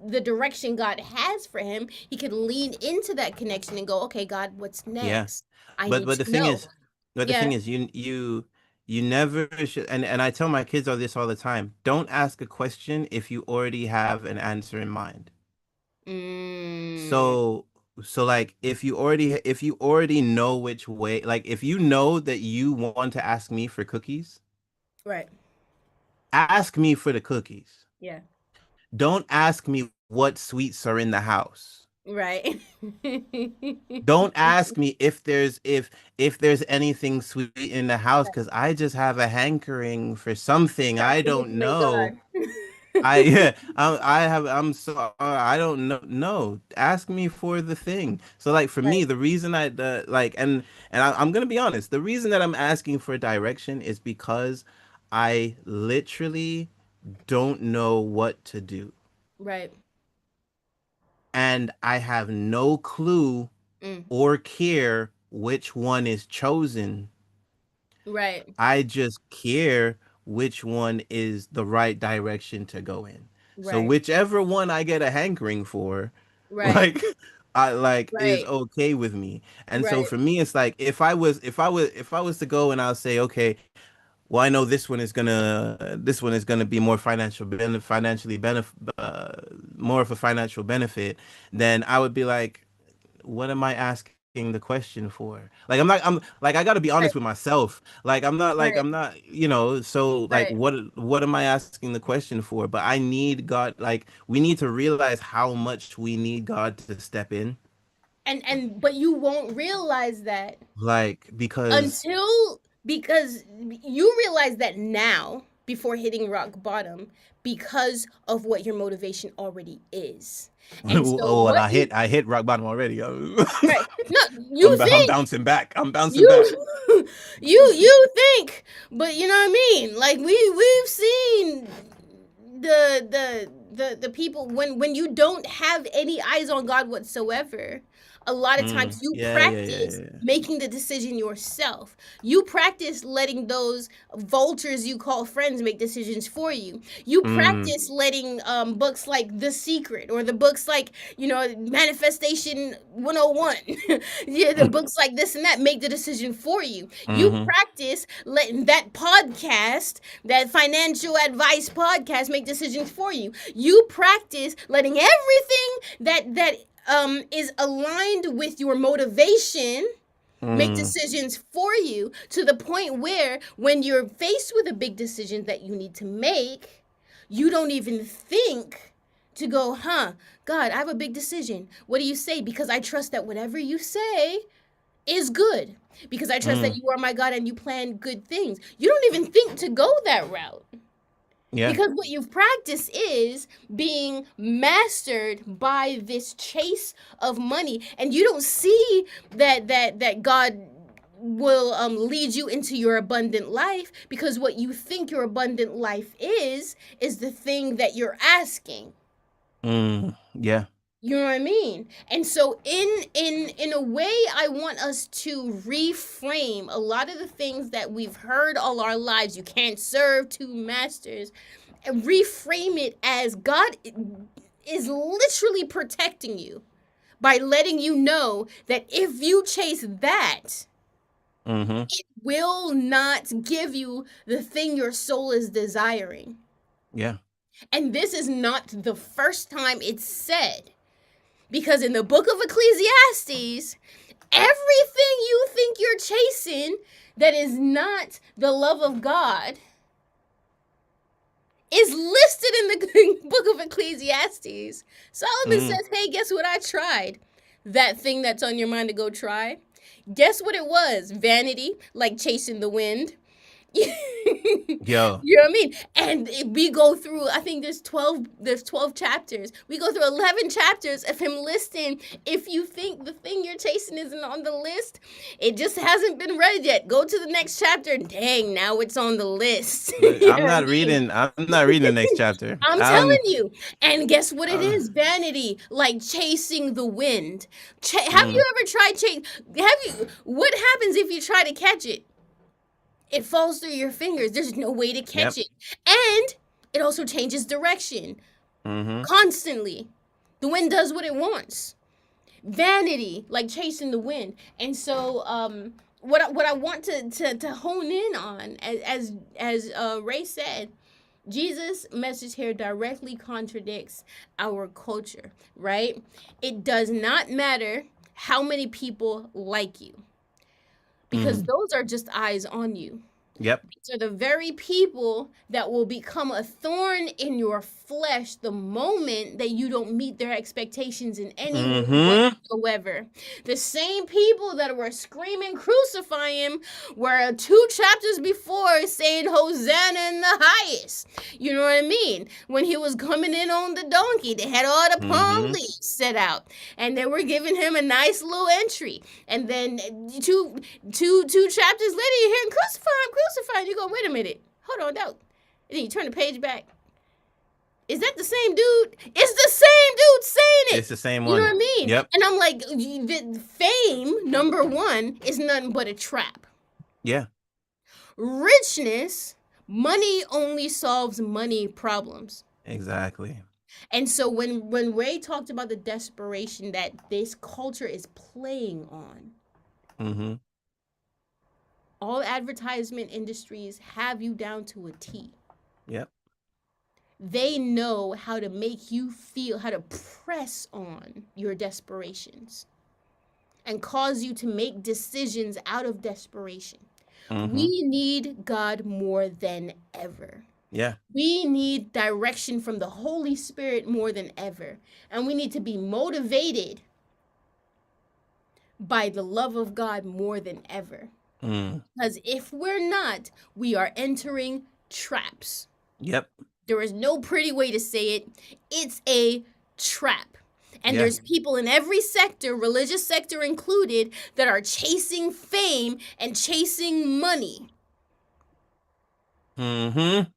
A: the direction God has for him, he can lean into that connection and go, "Okay, God, what's
B: Yeah.
A: next? I
B: But
A: need
B: but
A: to
B: the thing
A: know."
B: is, but the
A: Yeah.
B: thing is, you never should. And I tell my kids all this all the time. Don't ask a question if you already have an answer in mind.
A: Mm,
B: So like if you already know which way, like if you know that you want to ask me for cookies,
A: right.
B: ask me for the cookies.
A: Yeah.
B: Don't ask me what sweets are in the house.
A: Right.
B: Don't ask me if there's anything sweet in the house because I just have a hankering for something
A: Stop
B: I don't
A: manipulate
B: know.
A: God.
B: I yeah, I'm so I don't know. No, ask me for the thing. So like for me,
A: Right.
B: the reason I the like I'm gonna be honest. The reason that I'm asking for direction is because I literally don't know what to do,
A: Right.
B: and I have no clue
A: Mm,
B: or care which one is chosen.
A: right.
B: I just care which one is the right direction to go in. So
A: Right.
B: whichever one I get a hankering for,
A: Right.
B: like I like is
A: Right.
B: okay with me. And so
A: Right.
B: for me it's like if I was to go and I'll say, okay, well I know this one is gonna be more financially more of a financial benefit, then I would be like, what am I asking the question for? Like I'm like I got to be
A: Right.
B: honest with myself. Like
A: Right.
B: I'm not, so like
A: Right.
B: what am I asking the question for? But I need God, like we need to realize how much we need God to step in.
A: And but you won't realize that
B: Like because
A: until because you realize that now before hitting rock bottom because of what your motivation already is. And so
B: oh well
A: what you
B: I hit rock bottom already.
A: right. No,
B: I'm
A: you
B: I'm
A: think
B: bouncing back. I'm bouncing back.
A: you you think, but you know what I mean? Like we've seen the people when you don't have any eyes on God whatsoever. A lot of times you
B: Yeah, yeah, yeah,
A: practice
B: yeah.
A: making the decision yourself. You practice letting those vultures you call friends make decisions for you. You
B: Mm,
A: practice letting books like The Secret or the books like, Manifestation 101. Yeah, the books like this and that make the decision for you. You
B: mm-hmm.
A: practice letting that financial advice podcast make decisions for you. You practice letting everything that is aligned with your motivation make
B: Mm,
A: decisions for you to the point where when you're faced with a big decision that you need to make, you don't even think to go, God, I have a big decision. What do you say? Because I trust that whatever you say, is good because I trust that
B: Mm.
A: you are my God and you plan good things. You don't even think to go that route
B: Yeah.
A: because what you've practiced is being mastered by this chase of money, and you don't see that God will lead you into your abundant life because what you think your abundant life is the thing that you're asking.
B: Mm. Yeah.
A: You know what I mean? And so in a way I want us to reframe a lot of the things that we've heard all our lives. You can't serve two masters. And reframe it as God is literally protecting you by letting you know that if you chase that,
B: Mm-hmm.
A: it will not give you the thing your soul is desiring.
B: Yeah.
A: And this is not the first time it's said. Because in the book of Ecclesiastes, everything you think you're chasing that is not the love of God is listed in the book of Ecclesiastes. Solomon
B: Mm.
A: says, hey, guess what I tried? That thing that's on your mind to go try. Guess what it was? Vanity, like chasing the wind. You
B: Yo.
A: know what I mean? And we go through, I think there's 12 chapters. We go through 11 chapters of him listing if you think the thing you're chasing isn't on the list, it just hasn't been read yet. Go to the next chapter. Dang, now it's on the list.
B: Look,
A: You know what I mean?
B: I'm not reading the next chapter.
A: I'm telling you. And guess what it
B: Uh,
A: is? Vanity, like chasing the wind. Have
B: mm.
A: you ever tried what happens if you try to catch it? It falls through your fingers. There's no way to catch
B: Yep.
A: it. And it also changes direction
B: Mm-hmm.
A: constantly. The wind does what it wants. Vanity, like chasing the wind. And so what I want to hone in on as Ray said, Jesus' message here directly contradicts our culture, right? It does not matter how many people like you because
B: Mm.
A: those are just eyes on you.
B: Yep.
A: These are the very people that will become a thorn in your flesh the moment that you don't meet their expectations in any way
B: Mm-hmm.
A: whatsoever. The same people that were screaming, crucify him, were 2 chapters before saying, Hosanna in the highest. You know what I mean? When he was coming in on the donkey, they had all the palm
B: Mm-hmm.
A: leaves set out, and they were giving him a nice little entry. And then two chapters later, you're hearing crucify. You go, wait a minute, hold on, no. And then you turn the page back. Is that the same dude? It's the same dude saying
B: It's
A: it.
B: the same
A: You know what
B: one.
A: I mean?
B: Yep.
A: And I'm like, the fame, number one, is nothing but a trap.
B: Yeah.
A: Richness, money only solves money problems.
B: Exactly.
A: And so when Ray talked about the desperation that this culture is playing on,
B: Mm-hmm.
A: all advertisement industries have you down to a T.
B: Yep.
A: They know how to make you feel, how to press on your desperations and cause you to make decisions out of desperation.
B: Mm-hmm.
A: We need God more than ever.
B: Yeah.
A: We need direction from the Holy Spirit more than ever. And we need to be motivated by the love of God more than ever.
B: Mm.
A: Because if we're not, we are entering traps.
B: Yep.
A: There is no pretty way to say it. It's a trap. And
B: Yeah.
A: there's people in every sector, religious sector included, that are chasing fame and chasing money.
B: Mm-hmm.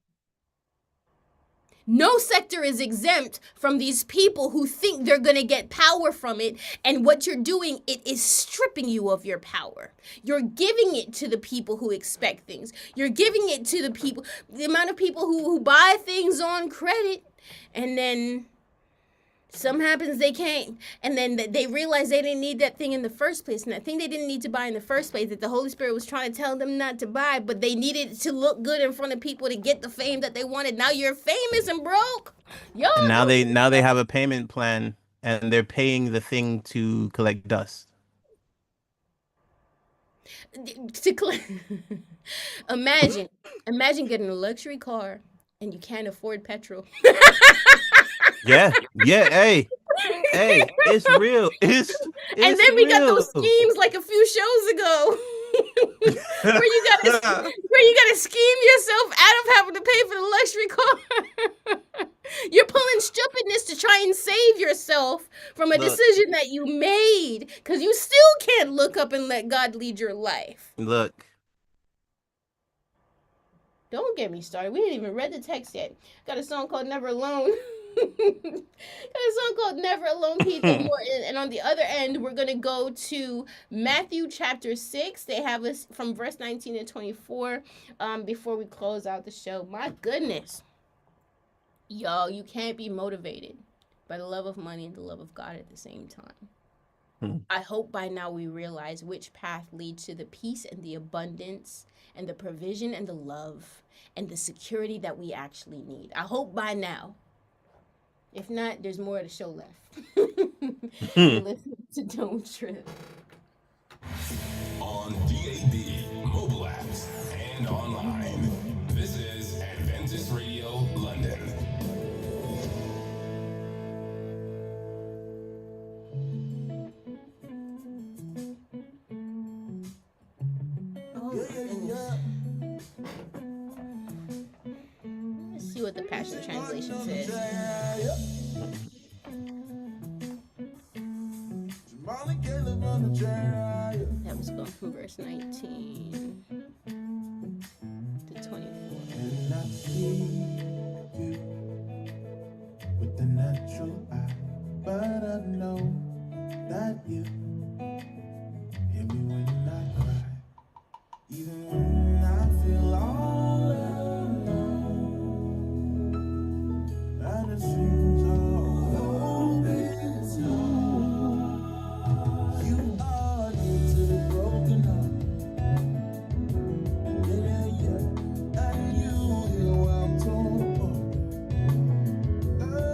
A: No sector is exempt from these people who think they're going to get power from it. And what you're doing, it is stripping you of your power. You're giving it to the people who expect things. You're giving it to the amount of people who buy things on credit, and then something happens, they can't. And then they realize they didn't need that thing in the first place. And that thing they didn't need to buy in the first place, that the Holy Spirit was trying to tell them not to buy, but they needed it to look good in front of people to get the fame that they wanted. Now you're famous and broke. Yo.
B: And now they have a payment plan and they're paying the thing to collect dust.
A: Imagine getting a luxury car and you can't afford petrol.
B: Yeah. Yeah. Hey. Hey, it's real.
A: And
B: It's
A: then we got
B: real.
A: those schemes like a few shows ago where you gotta scheme yourself out of having to pay for the luxury car. You're pulling stupidness to try and save yourself from a
B: Look,
A: decision that you made because you still can't look up and let God lead your life.
B: look.
A: Don't get me started. We didn't even read the text yet. Got a song called Never Alone. Got a song called Never Alone, people. More, and on the other end, we're going to go to Matthew chapter 6. They have us from verse 19 to 24 before we close out the show. My goodness. Y'all, you can't be motivated by the love of money and the love of God at the same time. I hope by now we realize which path leads to the peace and the abundance and the provision and the love and the security that we actually need. I hope by now. If not, there's more of the show left. You're listening to Don't Trip.
C: On DAB, mobile apps, and online. This is Adventist Radio London.
A: Oh, my goodness. Let's see what the Passion Translation says. That was going from verse 19 to 24.
D: And I see you with the natural eye, but I know that you hear me when I cry, even when I feel all alone, and it seems all is home. You are near to the broken heart. Yeah, yeah, and you hear what I'm torn apart.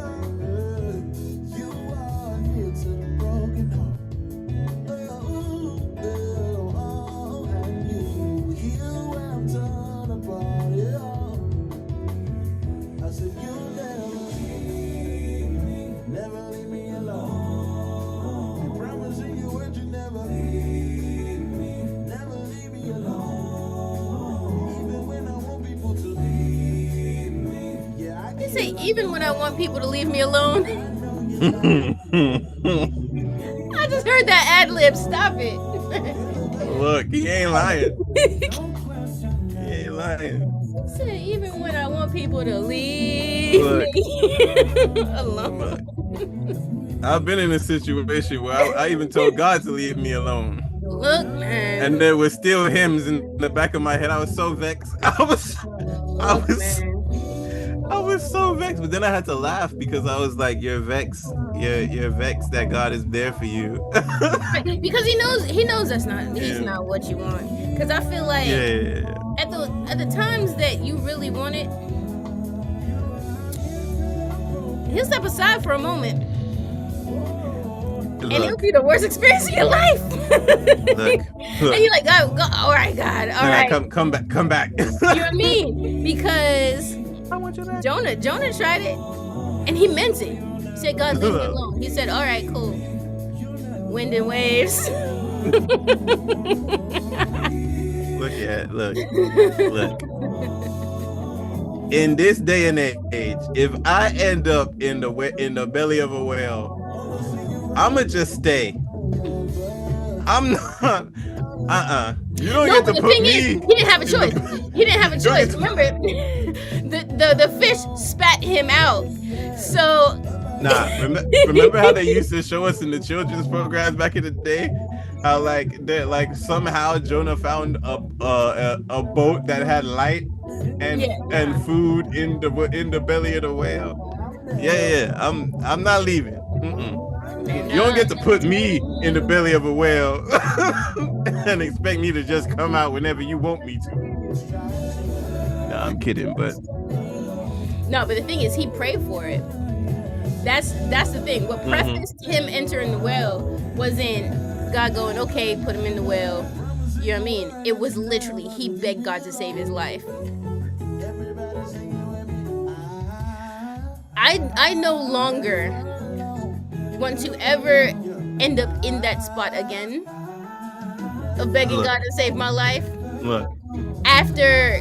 D: You are near to the broken heart. And you hear what I'm torn apart. I said you'll never leave me alone. You promise in your word you never leave me alone. Even when I want people to leave me, yeah, I
A: You
D: can
A: say, even when I want people to leave me alone. I just heard that ad lib. Stop it.
B: Look, he ain't lying. He ain't lying.
A: He said, even when I want people to leave
B: Look.
A: me alone.
B: Look. I've been in a situation where I even told God to leave me alone.
A: Look, man.
B: And there were still hymns in the back of my head. I was so vexed. I was so vexed. But then I had to laugh because I was like, you're vexed. You're vexed that God is there for you.
A: Because he knows that's not he's not what you want. Because I feel like
B: Yeah.
A: at the times that you really want it, he'll step aside for a moment. And it'll
B: Look,
A: be the worst experience of your life.
B: look.
A: And you're like, go, all right, God, all right.
B: Come back.
A: You know what I mean? Because
B: I want you back.
A: Jonah tried it, and he meant it. He said, God, leave me alone. He said, all right, cool. Wind and waves.
B: Look. In this day and age, if I end up in the belly of a whale, I'ma just stay. I'm not. You don't
A: No,
B: get
A: but
B: to
A: the
B: put
A: thing
B: me.
A: is, he didn't have a choice. He didn't have a choice. Remember, the fish spat him out. So.
B: Nah, remember how they used to show us in the children's programs back in the day? How like somehow Jonah found a boat that had light and food in the belly of the whale. Yeah. I'm not leaving. You don't get to put me in the belly of a whale and expect me to just come out whenever you want me to. Nah, I'm kidding, but
A: no. But the thing is, he prayed for it. That's the thing. What prefaced him entering the well wasn't God going, okay, put him in the well. You know what I mean? It was literally he begged God to save his life. I no longer want to ever end up in that spot again of begging
B: Look,
A: God to save my life,
B: look.
A: after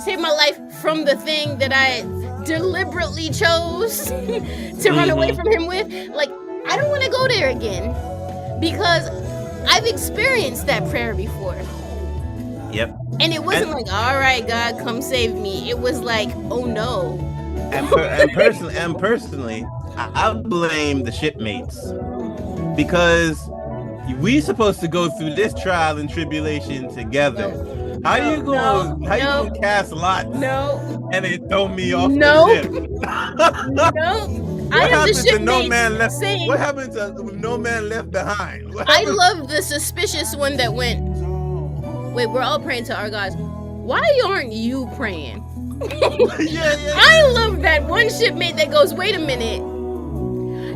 A: save my life from the thing that I deliberately chose to run away
B: Mm-hmm.
A: from him with, like, I don't want to go there again because I've experienced that prayer before.
B: Yep.
A: And it wasn't
B: And
A: like, all right, God, come save me. It was like, oh no.
B: and personally, I blame the shipmates because we supposed to go through this trial and tribulation
A: No,
B: together. How
A: no,
B: you
A: no,
B: going? How you
A: no,
B: gonna cast lots
A: no,
B: and they throw me off the
A: no,
B: ship?
A: no. I
B: What
A: am the
B: happened to no
A: shipmates
B: man left? What
A: saying,
B: happened to with no man left behind? What
A: I
B: happened?
A: love the suspicious one that went, wait, we're all praying to our gods. Why aren't you praying?
B: Yeah, yeah.
A: I love that one shipmate that goes, wait a minute.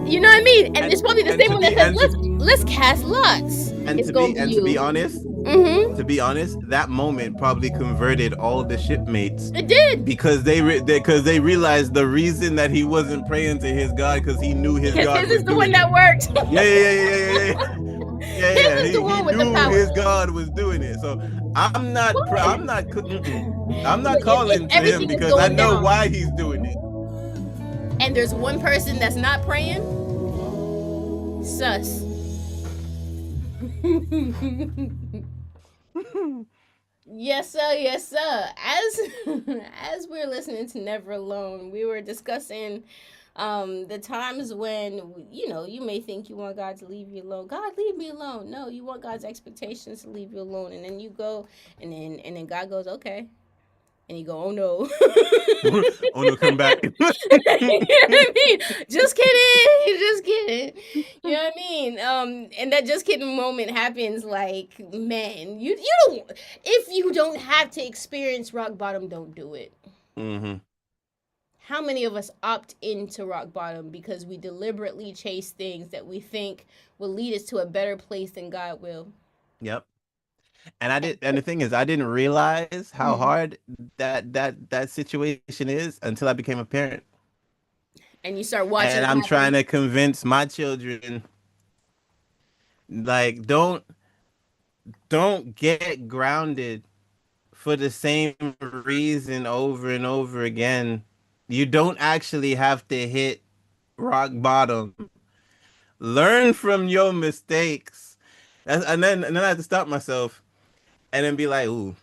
A: You know what I mean? And it's probably the
B: And
A: same
B: to
A: one that
B: be
A: says,
B: and to
A: let's cast lots.
B: and
A: It's
B: to
A: gonna
B: be
A: be
B: and to be
A: you.
B: honest,
A: Mm-hmm.
B: that moment probably converted all the shipmates
A: It did.
B: because they realized the reason that he wasn't praying to his God because he knew his
A: Because
B: God
A: his
B: was
A: is the one
B: doing it.
A: that worked.
B: Yeah, yeah, yeah, yeah, yeah, yeah. Yeah,
A: His
B: yeah.
A: is the
B: He
A: one with the
B: knew
A: power.
B: his God was doing it. So I'm not pr-
A: What?
B: I'm not mm-mm. I'm not
A: Look, if
B: calling to him
A: everything is
B: because I
A: going
B: know
A: down
B: why he's doing it.
A: and there's one person that's not praying, sus. Yes, sir. Yes, sir. As as we're listening to Never Alone, we were discussing the times when you may think you want God to leave you alone. God, leave me alone. No, you want God's expectations to leave you alone, and then you go, and then God goes, okay, and you go, oh no.
B: Oh no, come back.
A: You know what I mean? Just kidding. Just kidding. You know what I mean? And that just kidding moment happens like, man, you don't, if you don't have to experience rock bottom, don't do it.
B: Mm-hmm.
A: How many of us opt into rock bottom because we deliberately chase things that we think will lead us to a better place than God will?
B: Yep. And the thing is, I didn't realize how
A: Mhm.
B: hard that situation is until I became a parent.
A: And you start
B: And
A: watching it
B: I'm trying
A: happen.
B: to convince my children, like, don't get grounded for the same reason over and over again. You don't actually have to hit rock bottom. Learn from your mistakes. And then I have to stop myself and then be like, ooh.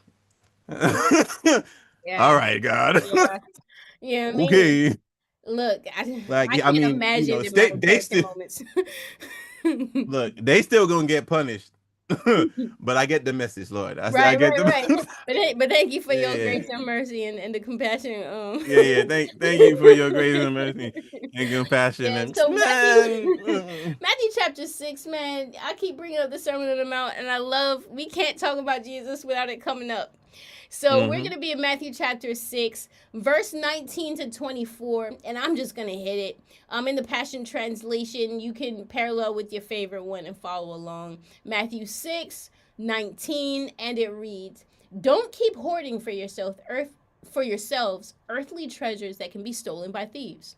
B: All
A: Yeah.
B: right, God.
A: Yeah. Yeah, I mean,
B: Okay.
A: look, I,
B: Like,
A: I
B: I
A: can't
B: mean,
A: imagine in my
B: stay they
A: embarrassing
B: still
A: moments.
B: look, they still gonna get punished. But I get the message, Lord. I
A: Right,
B: get
A: right,
B: the
A: right. But thank you for your
B: yeah.
A: grace and mercy and the compassion.
B: Yeah, yeah. Thank you for your grace and mercy and compassion
A: Yeah.
B: and
A: So
B: man.
A: Matthew chapter 6, man. I keep bringing up the Sermon on the Mount, and I love. We can't talk about Jesus without it coming up. So we're
B: Mm-hmm.
A: gonna be in Matthew chapter 6, verse 19 to 24, and I'm just gonna hit it. In the Passion Translation, you can parallel with your favorite one and follow along. Matthew 6:19, and it reads, "Don't keep hoarding for yourselves earthly treasures that can be stolen by thieves.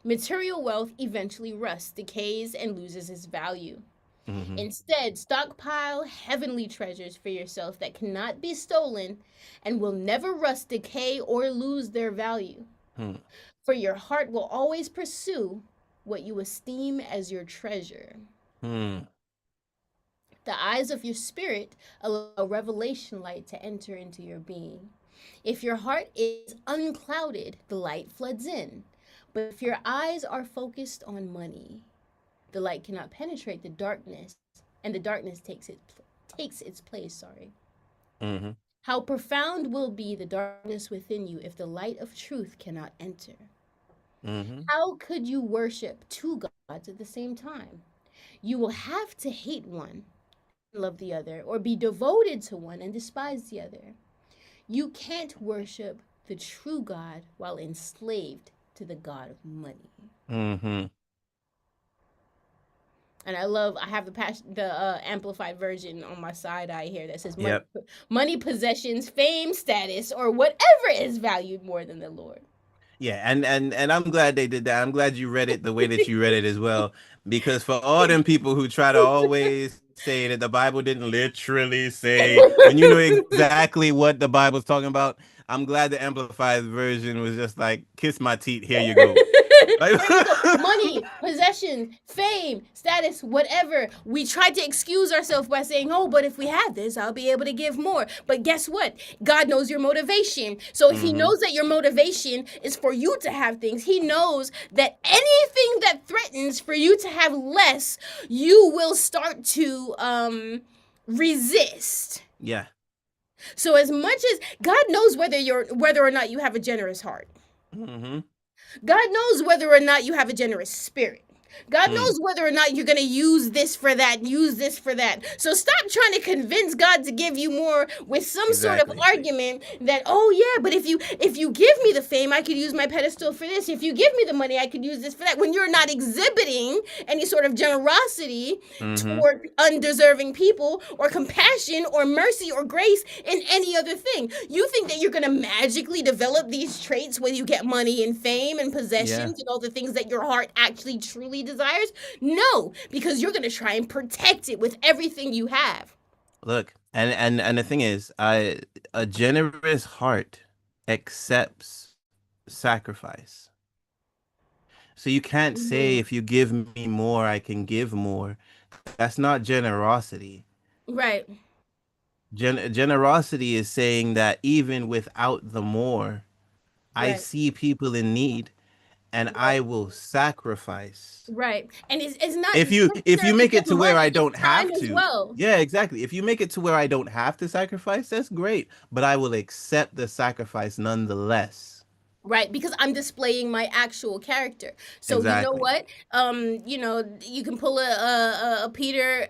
A: Material wealth eventually rusts, decays, and loses its value.
B: Mm-hmm.
A: Instead, stockpile heavenly treasures for yourself that cannot be stolen and will never rust, decay, or lose their value. For your heart will always pursue what you esteem as your treasure.
B: Mm-hmm.
A: The eyes of your spirit allow revelation light to enter into your being. If your heart is unclouded, the light floods in. But if your eyes are focused on money, the light cannot penetrate the darkness, and the darkness takes its place, sorry.
B: Mm-hmm.
A: How profound will be the darkness within you if the light of truth cannot enter?
B: Mm-hmm.
A: How could you worship two gods at the same time? You will have to hate one and love the other, or be devoted to one and despise the other. You can't worship the true God while enslaved to the God of money."
B: Mm-hmm.
A: And I have the amplified version on my side eye here that says
B: Yep.
A: money, possessions, fame, status, or whatever is valued more than the Lord.
B: Yeah, and I'm glad they did that. I'm glad you read it the way that you read it as well, because for all them people who try to always say that the Bible didn't literally say when you know exactly what the Bible's talking about, I'm glad the amplified version was just like kiss my teeth, here you go. Like,
A: Here you go. Money, possession, fame, status, whatever. We tried to excuse ourselves by saying, oh, but if we have this, I'll be able to give more. But guess what? God knows your motivation. So if He
B: hmm
A: knows that your motivation is for you to have things, He knows that anything that threatens for you to have less, you will start to resist.
B: yeah.
A: So as much as God knows whether or not you have a generous heart.
B: hmm
A: God knows whether or not you have a generous spirit. God
B: Mm,
A: knows whether or not you're going to use this for that, use this for that. So stop trying to convince God to give you more with some sort of
B: exactly.
A: argument that, oh yeah, but if you give me the fame, I could use my pedestal for this. If you give me the money, I could use this for that. When you're not exhibiting any sort of generosity
B: hmm
A: toward undeserving people or compassion or mercy or grace in any other thing. You think that you're going to magically develop these traits when you get money and fame and
B: Yeah.
A: possessions and all the things that your heart actually truly desires? No, because you're going to try and protect it with everything you have.
B: Look, and the thing is, a generous heart accepts sacrifice. So you can't say
A: Mhm.
B: if you give me more, I can give more. That's not generosity.
A: Right,
B: Generosity is saying that even without the more, I
A: right,
B: see people in need and I
A: right.
B: will sacrifice.
A: Right. And it's not
B: If you
A: necessarily
B: make
A: just
B: it to where
A: money,
B: I
A: it's
B: don't
A: time
B: have
A: as
B: to,
A: well.
B: yeah, exactly. If you make it to where I don't have to sacrifice, that's great. But I will accept the sacrifice nonetheless.
A: Right, because I'm displaying my actual character. So you know
B: Exactly.
A: what? You can pull a Peter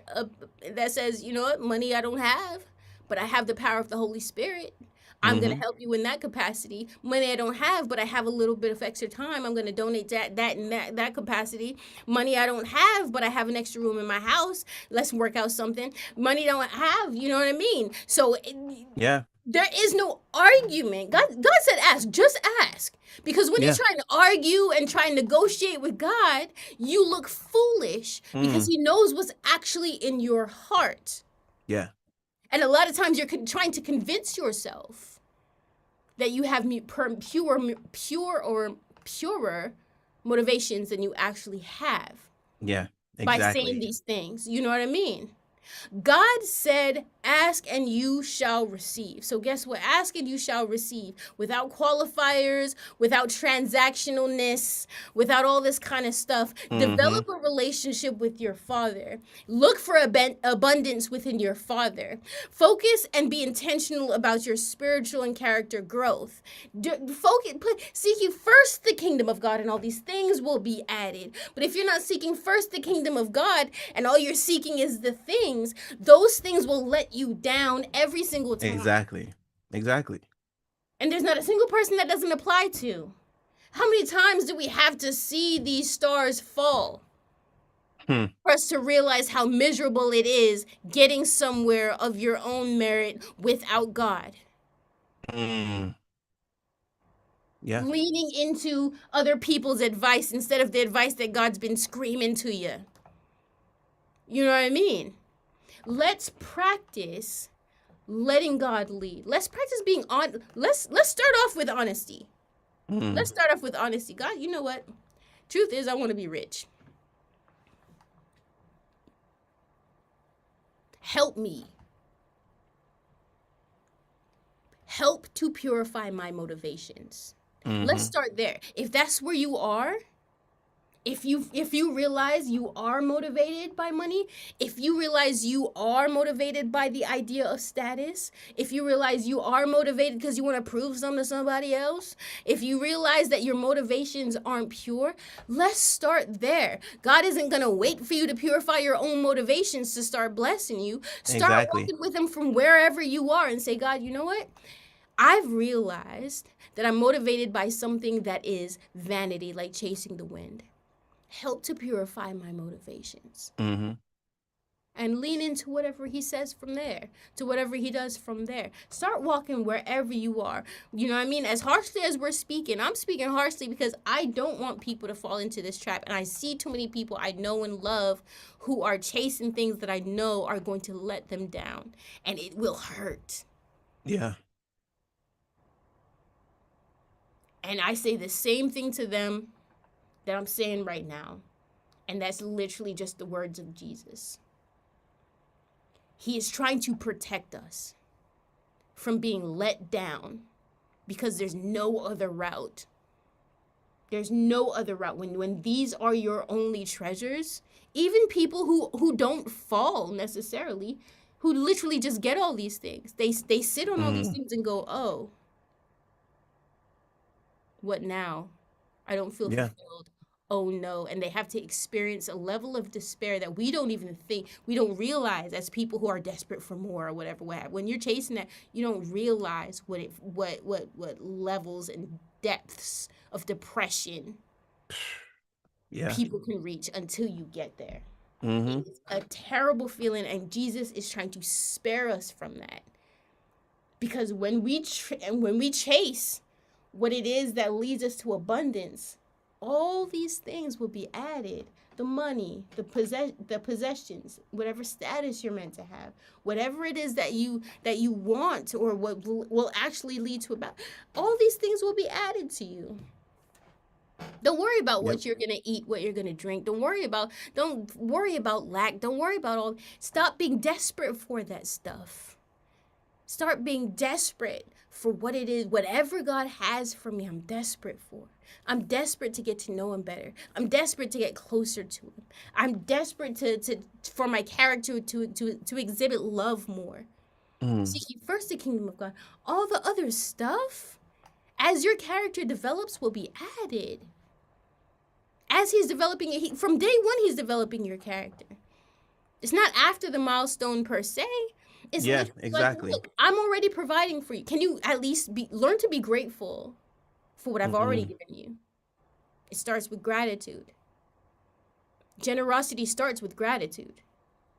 A: that says, you know what, money I don't have, but I have the power of the Holy Spirit. I'm gonna
B: hmm
A: help you in that capacity. Money I don't have, but I have a little bit of extra time. I'm gonna donate that in that capacity. Money I don't have, but I have an extra room in my house. Let's work out something. Money I don't have, you know what I mean? So
B: Yeah.
A: there is no argument. God said ask, just ask. Because when you're
B: Yeah.
A: trying to argue and try and negotiate with God, you look foolish because
B: Mm.
A: He knows what's actually in your heart.
B: Yeah.
A: And a lot of times you're trying to convince yourself that you have pure or purer motivations than you actually have
B: Yeah.
A: by saying
B: Exactly.
A: these things. You know what I mean? God said, ask and you shall receive. So, guess what? Ask and you shall receive without qualifiers, without transactionalness, without all this kind of stuff.
B: hmm
A: Develop a relationship with your Father. Look for abundance within your Father. Focus and be intentional about your spiritual and character growth. Seek you first the kingdom of God, and all these things will be added. But if you're not seeking first the kingdom of God, and all you're seeking is the things, those things will let you down every single time.
B: Exactly. Exactly.
A: And there's not a single person that doesn't apply to. How many times do we have to see these stars fall
B: Hmm.
A: for us to realize how miserable it is getting somewhere of your own merit without God?
B: Mm. Yeah.
A: Leaning into other people's advice instead of the advice that God's been screaming to you. You know what I mean? Let's practice letting God lead. Let's practice being on. Let's start off with honesty.
B: Mm.
A: Let's start off with honesty. God, you know what? Truth is, I want to be rich. Help me. Help to purify my motivations. Let's
B: hmm
A: start there. If that's where you are, if you realize you are motivated by money, if you realize you are motivated by the idea of status, if you realize you are motivated because you want to prove something to somebody else, if you realize that your motivations aren't pure, let's start there. God isn't going to wait for you to purify your own motivations to start blessing you. Start
B: Exactly.
A: walking with him from wherever you are and say, God, you know what? I've realized that I'm motivated by something that is vanity, like chasing the wind. Help to purify my motivations.
B: hmm
A: and lean into whatever he says from there, to whatever he does from there. Start walking wherever you are. You know what I mean? As harshly as we're speaking, I'm speaking harshly because I don't want people to fall into this trap. And I see too many people I know and love who are chasing things that I know are going to let them down. And it will hurt.
B: Yeah.
A: And I say the same thing to them that I'm saying right now. And that's literally just the words of Jesus. He is trying to protect us from being let down because there's no other route. There's no other route. When these are your only treasures, even people who don't fall necessarily, who literally just get all these things, they sit on all these
B: Mm.
A: things and go, oh, what now? I don't feel
B: Yeah.
A: fulfilled. Oh no. And they have to experience a level of despair that we don't even think, we don't realize as people who are desperate for more or whatever. When you're chasing that, you don't realize what levels and depths of depression
B: Yeah.
A: people can reach until you get there.
B: Mm-hmm.
A: It's a terrible feeling, and Jesus is trying to spare us from that. Because when we chase what it is that leads us to abundance, all these things will be added. The money, the possessions, whatever status you're meant to have, whatever it is that you want, or what will actually lead to about, all these things will be added to you. Don't worry about
B: Yep.
A: what you're gonna eat, what you're gonna drink. Don't worry about lack. Don't worry about all. Stop being desperate for that stuff. Start being desperate for what it is, whatever God has for me, I'm desperate for. I'm desperate to get to know him better. I'm desperate to get closer to him. I'm desperate to for my character to exhibit love more.
B: Mm.
A: Seek ye first the kingdom of God. All the other stuff, as your character develops, will be added. As he's developing it, from day one, he's developing your character. It's not after the milestone per se. It's
B: Yeah,
A: literally like,
B: exactly.
A: look, I'm already providing for you. Can you at least learn to be grateful for what I've already
B: Mm-mm.
A: given you? It starts with gratitude. Generosity starts with gratitude.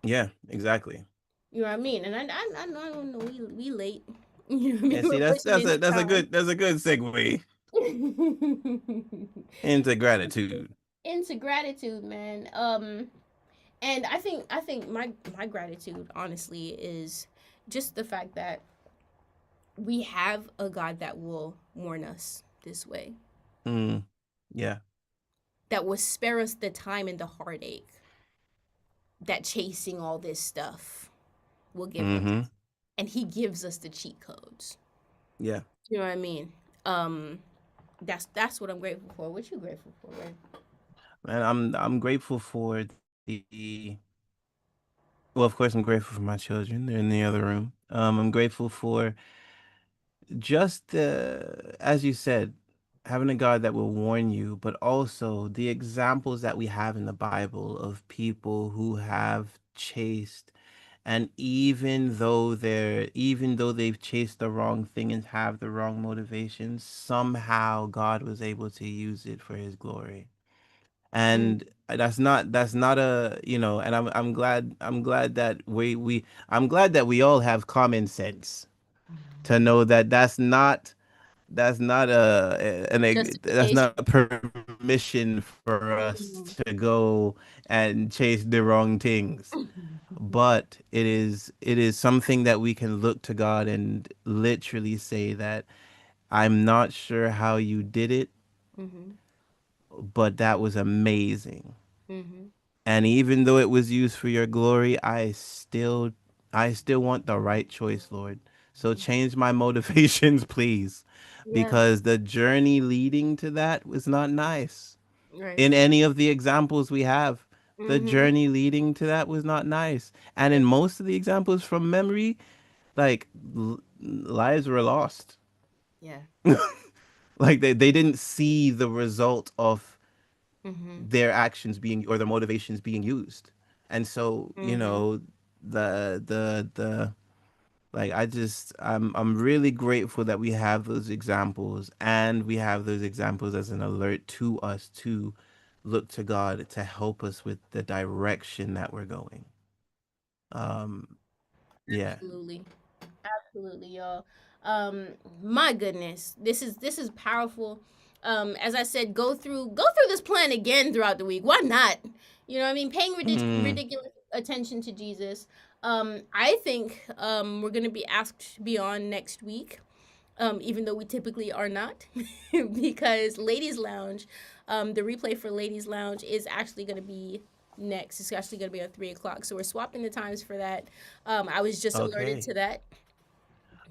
B: Yeah, exactly.
A: You know what I mean? And I don't know, we late. You know what I mean?
B: Yeah, see,
A: We're pushing into
B: that's a good segue
A: time.
B: into gratitude.
A: Into gratitude, man. And I think my gratitude honestly is just the fact that we have a God that will warn us this way,
B: Mm. Yeah.
A: that will spare us the time and the heartache that chasing all this stuff will give us.
B: Mm-hmm.
A: And he gives us the cheat codes.
B: Yeah.
A: You know what I mean? Um that's what I'm grateful for. What you grateful for, man?
B: And I'm grateful for the well, of course I'm grateful for my children. They're in the other room. I'm grateful for just as you said, having a God that will warn you, but also the examples that we have in the Bible of people who have chased, and even though they've chased the wrong thing and have the wrong motivations, somehow God was able to use it for his glory.
A: Mm,
B: And that's not a, and I'm glad that I'm glad that we all have common sense to know that that's not that's
A: justification.
B: not permission for us
A: Mhm.
B: to go and chase the wrong things, but it is something that we can look to God and literally say that I'm not sure how you did it,
A: Mhm.
B: but that was amazing.
A: Mhm.
B: And even though it was used for your glory, I still want the right choice, Lord. So change my motivations, please,
A: Yeah.
B: because the journey leading to that was not nice.
A: Right.
B: In any of the examples we have, the
A: Mhm.
B: journey leading to that was not nice. And
A: Yeah.
B: in most of the examples from memory, like lives were lost.
A: Yeah.
B: Like they didn't see the result of
A: Mhm.
B: their actions being or their motivations being used. And so,
A: Mhm.
B: the like I'm really grateful that we have those examples, and we have those examples as an alert to us to look to God to help us with the direction that we're going. Um, yeah.
A: Absolutely. Absolutely, y'all. Um, my goodness, this is powerful. As I said, go through this plan again throughout the week. Why not? You know what I mean? Paying
B: Mm,
A: ridiculous attention to Jesus. I think we're gonna be asked to be on next week. Even though we typically are not, because Ladies Lounge, the replay for Ladies Lounge is actually gonna be next. It's actually gonna be at 3 o'clock. So we're swapping the times for that. I was just alerted
B: okay.
A: to that.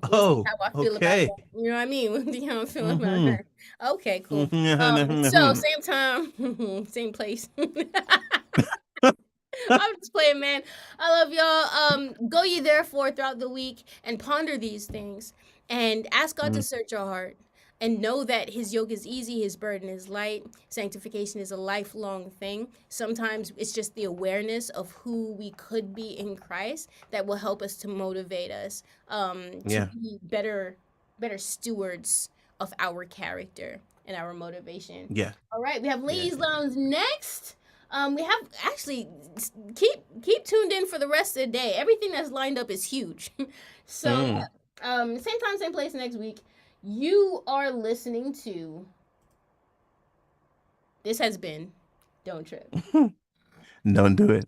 A: We'll see
B: Oh,
A: how I feel about
B: okay.
A: that. You know what I mean? We'll see how I feel about
B: Mm-hmm.
A: that. Okay, cool. So
B: Mm-hmm.
A: same time, same place. I'm just playing, man. I love y'all. Go ye therefore throughout the week and ponder these things and ask God to search your heart and know that his yoke is easy, his burden is light. Sanctification is a lifelong thing. Sometimes it's just the awareness of who we could be in Christ that will help us to motivate us to
B: Yeah.
A: be better stewards of our character and our motivation.
B: Yeah.
A: All right, we have
B: Yes,
A: Ladies
B: indeed.
A: Lounge next. We have actually keep tuned in for the rest of the day. Everything that's lined up is huge. So
B: Mm.
A: yeah, same time, same place next week. You are listening to. This has been Don't Trip.
B: Don't do it.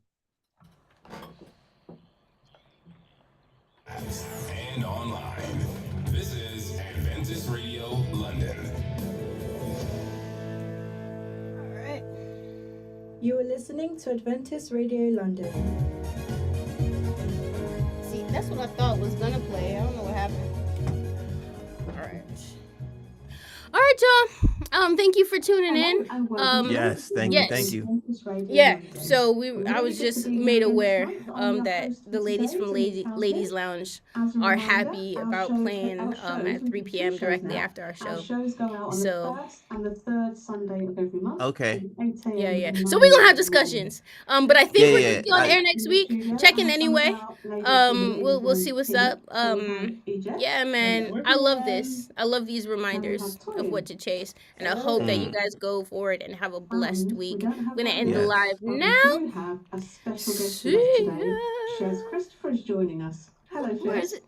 C: And online. This is Adventist Radio London.
A: All right.
F: You are listening to Adventist Radio London.
A: See, that's what I thought was gonna play. I don't know what happened. All right. All right, y'all. Thank you for tuning in.
F: Hello and welcome to
B: Yes, thank you. Thank
A: Yes.
B: you.
F: Adventist Radio
A: Yeah,
F: London.
A: so I
F: Really
A: was
F: good to
A: just
F: be here
A: made
F: again
A: aware
F: tonight. I'm your
A: that
F: host for
A: the ladies
F: today,
A: from
F: Denise
A: Ladies
F: Housden.
A: Lounge
F: As a
A: are
F: reminder,
A: happy
F: our
A: about
F: shows,
A: playing
F: we
A: at 3
F: do two
A: p.m.
F: shows
A: directly
F: now.
A: after our
F: Our
A: show.
F: shows go out on the
A: So,
F: first and the third Sunday of every month
B: Okay.
F: from 8
A: yeah,
F: a.m.
A: yeah.
F: and
A: So we're
F: 9
A: going to have
F: a.m. morning.
A: discussions. But I
B: Yeah,
A: think we're going to
B: yeah.
A: be on air
F: In
A: next
F: the
A: week.
F: studio, I
A: Check in
F: have some of
A: anyway.
F: our ladies from Ladies
A: We'll see
F: Lounge
A: what's
F: team.
A: up.
F: So we have Ejett.
A: Yeah, man.
F: Hello,
A: I love
F: everyone.
A: this. I love these
F: And we have
A: reminders of what
F: Toyin.
A: to chase. And I hope that you
F: Hello.
B: Mm.
A: guys go for it and have a blessed
F: And we
A: week.
F: don't have
A: I'm going to end the
F: Daniel,
B: Yes.
A: live
F: but we
A: now.
F: do have a special guest with us
A: See
F: today.
A: ya.
F: Shez Christopher is joining us. Hello,
A: Where is
F: Shez.
A: it?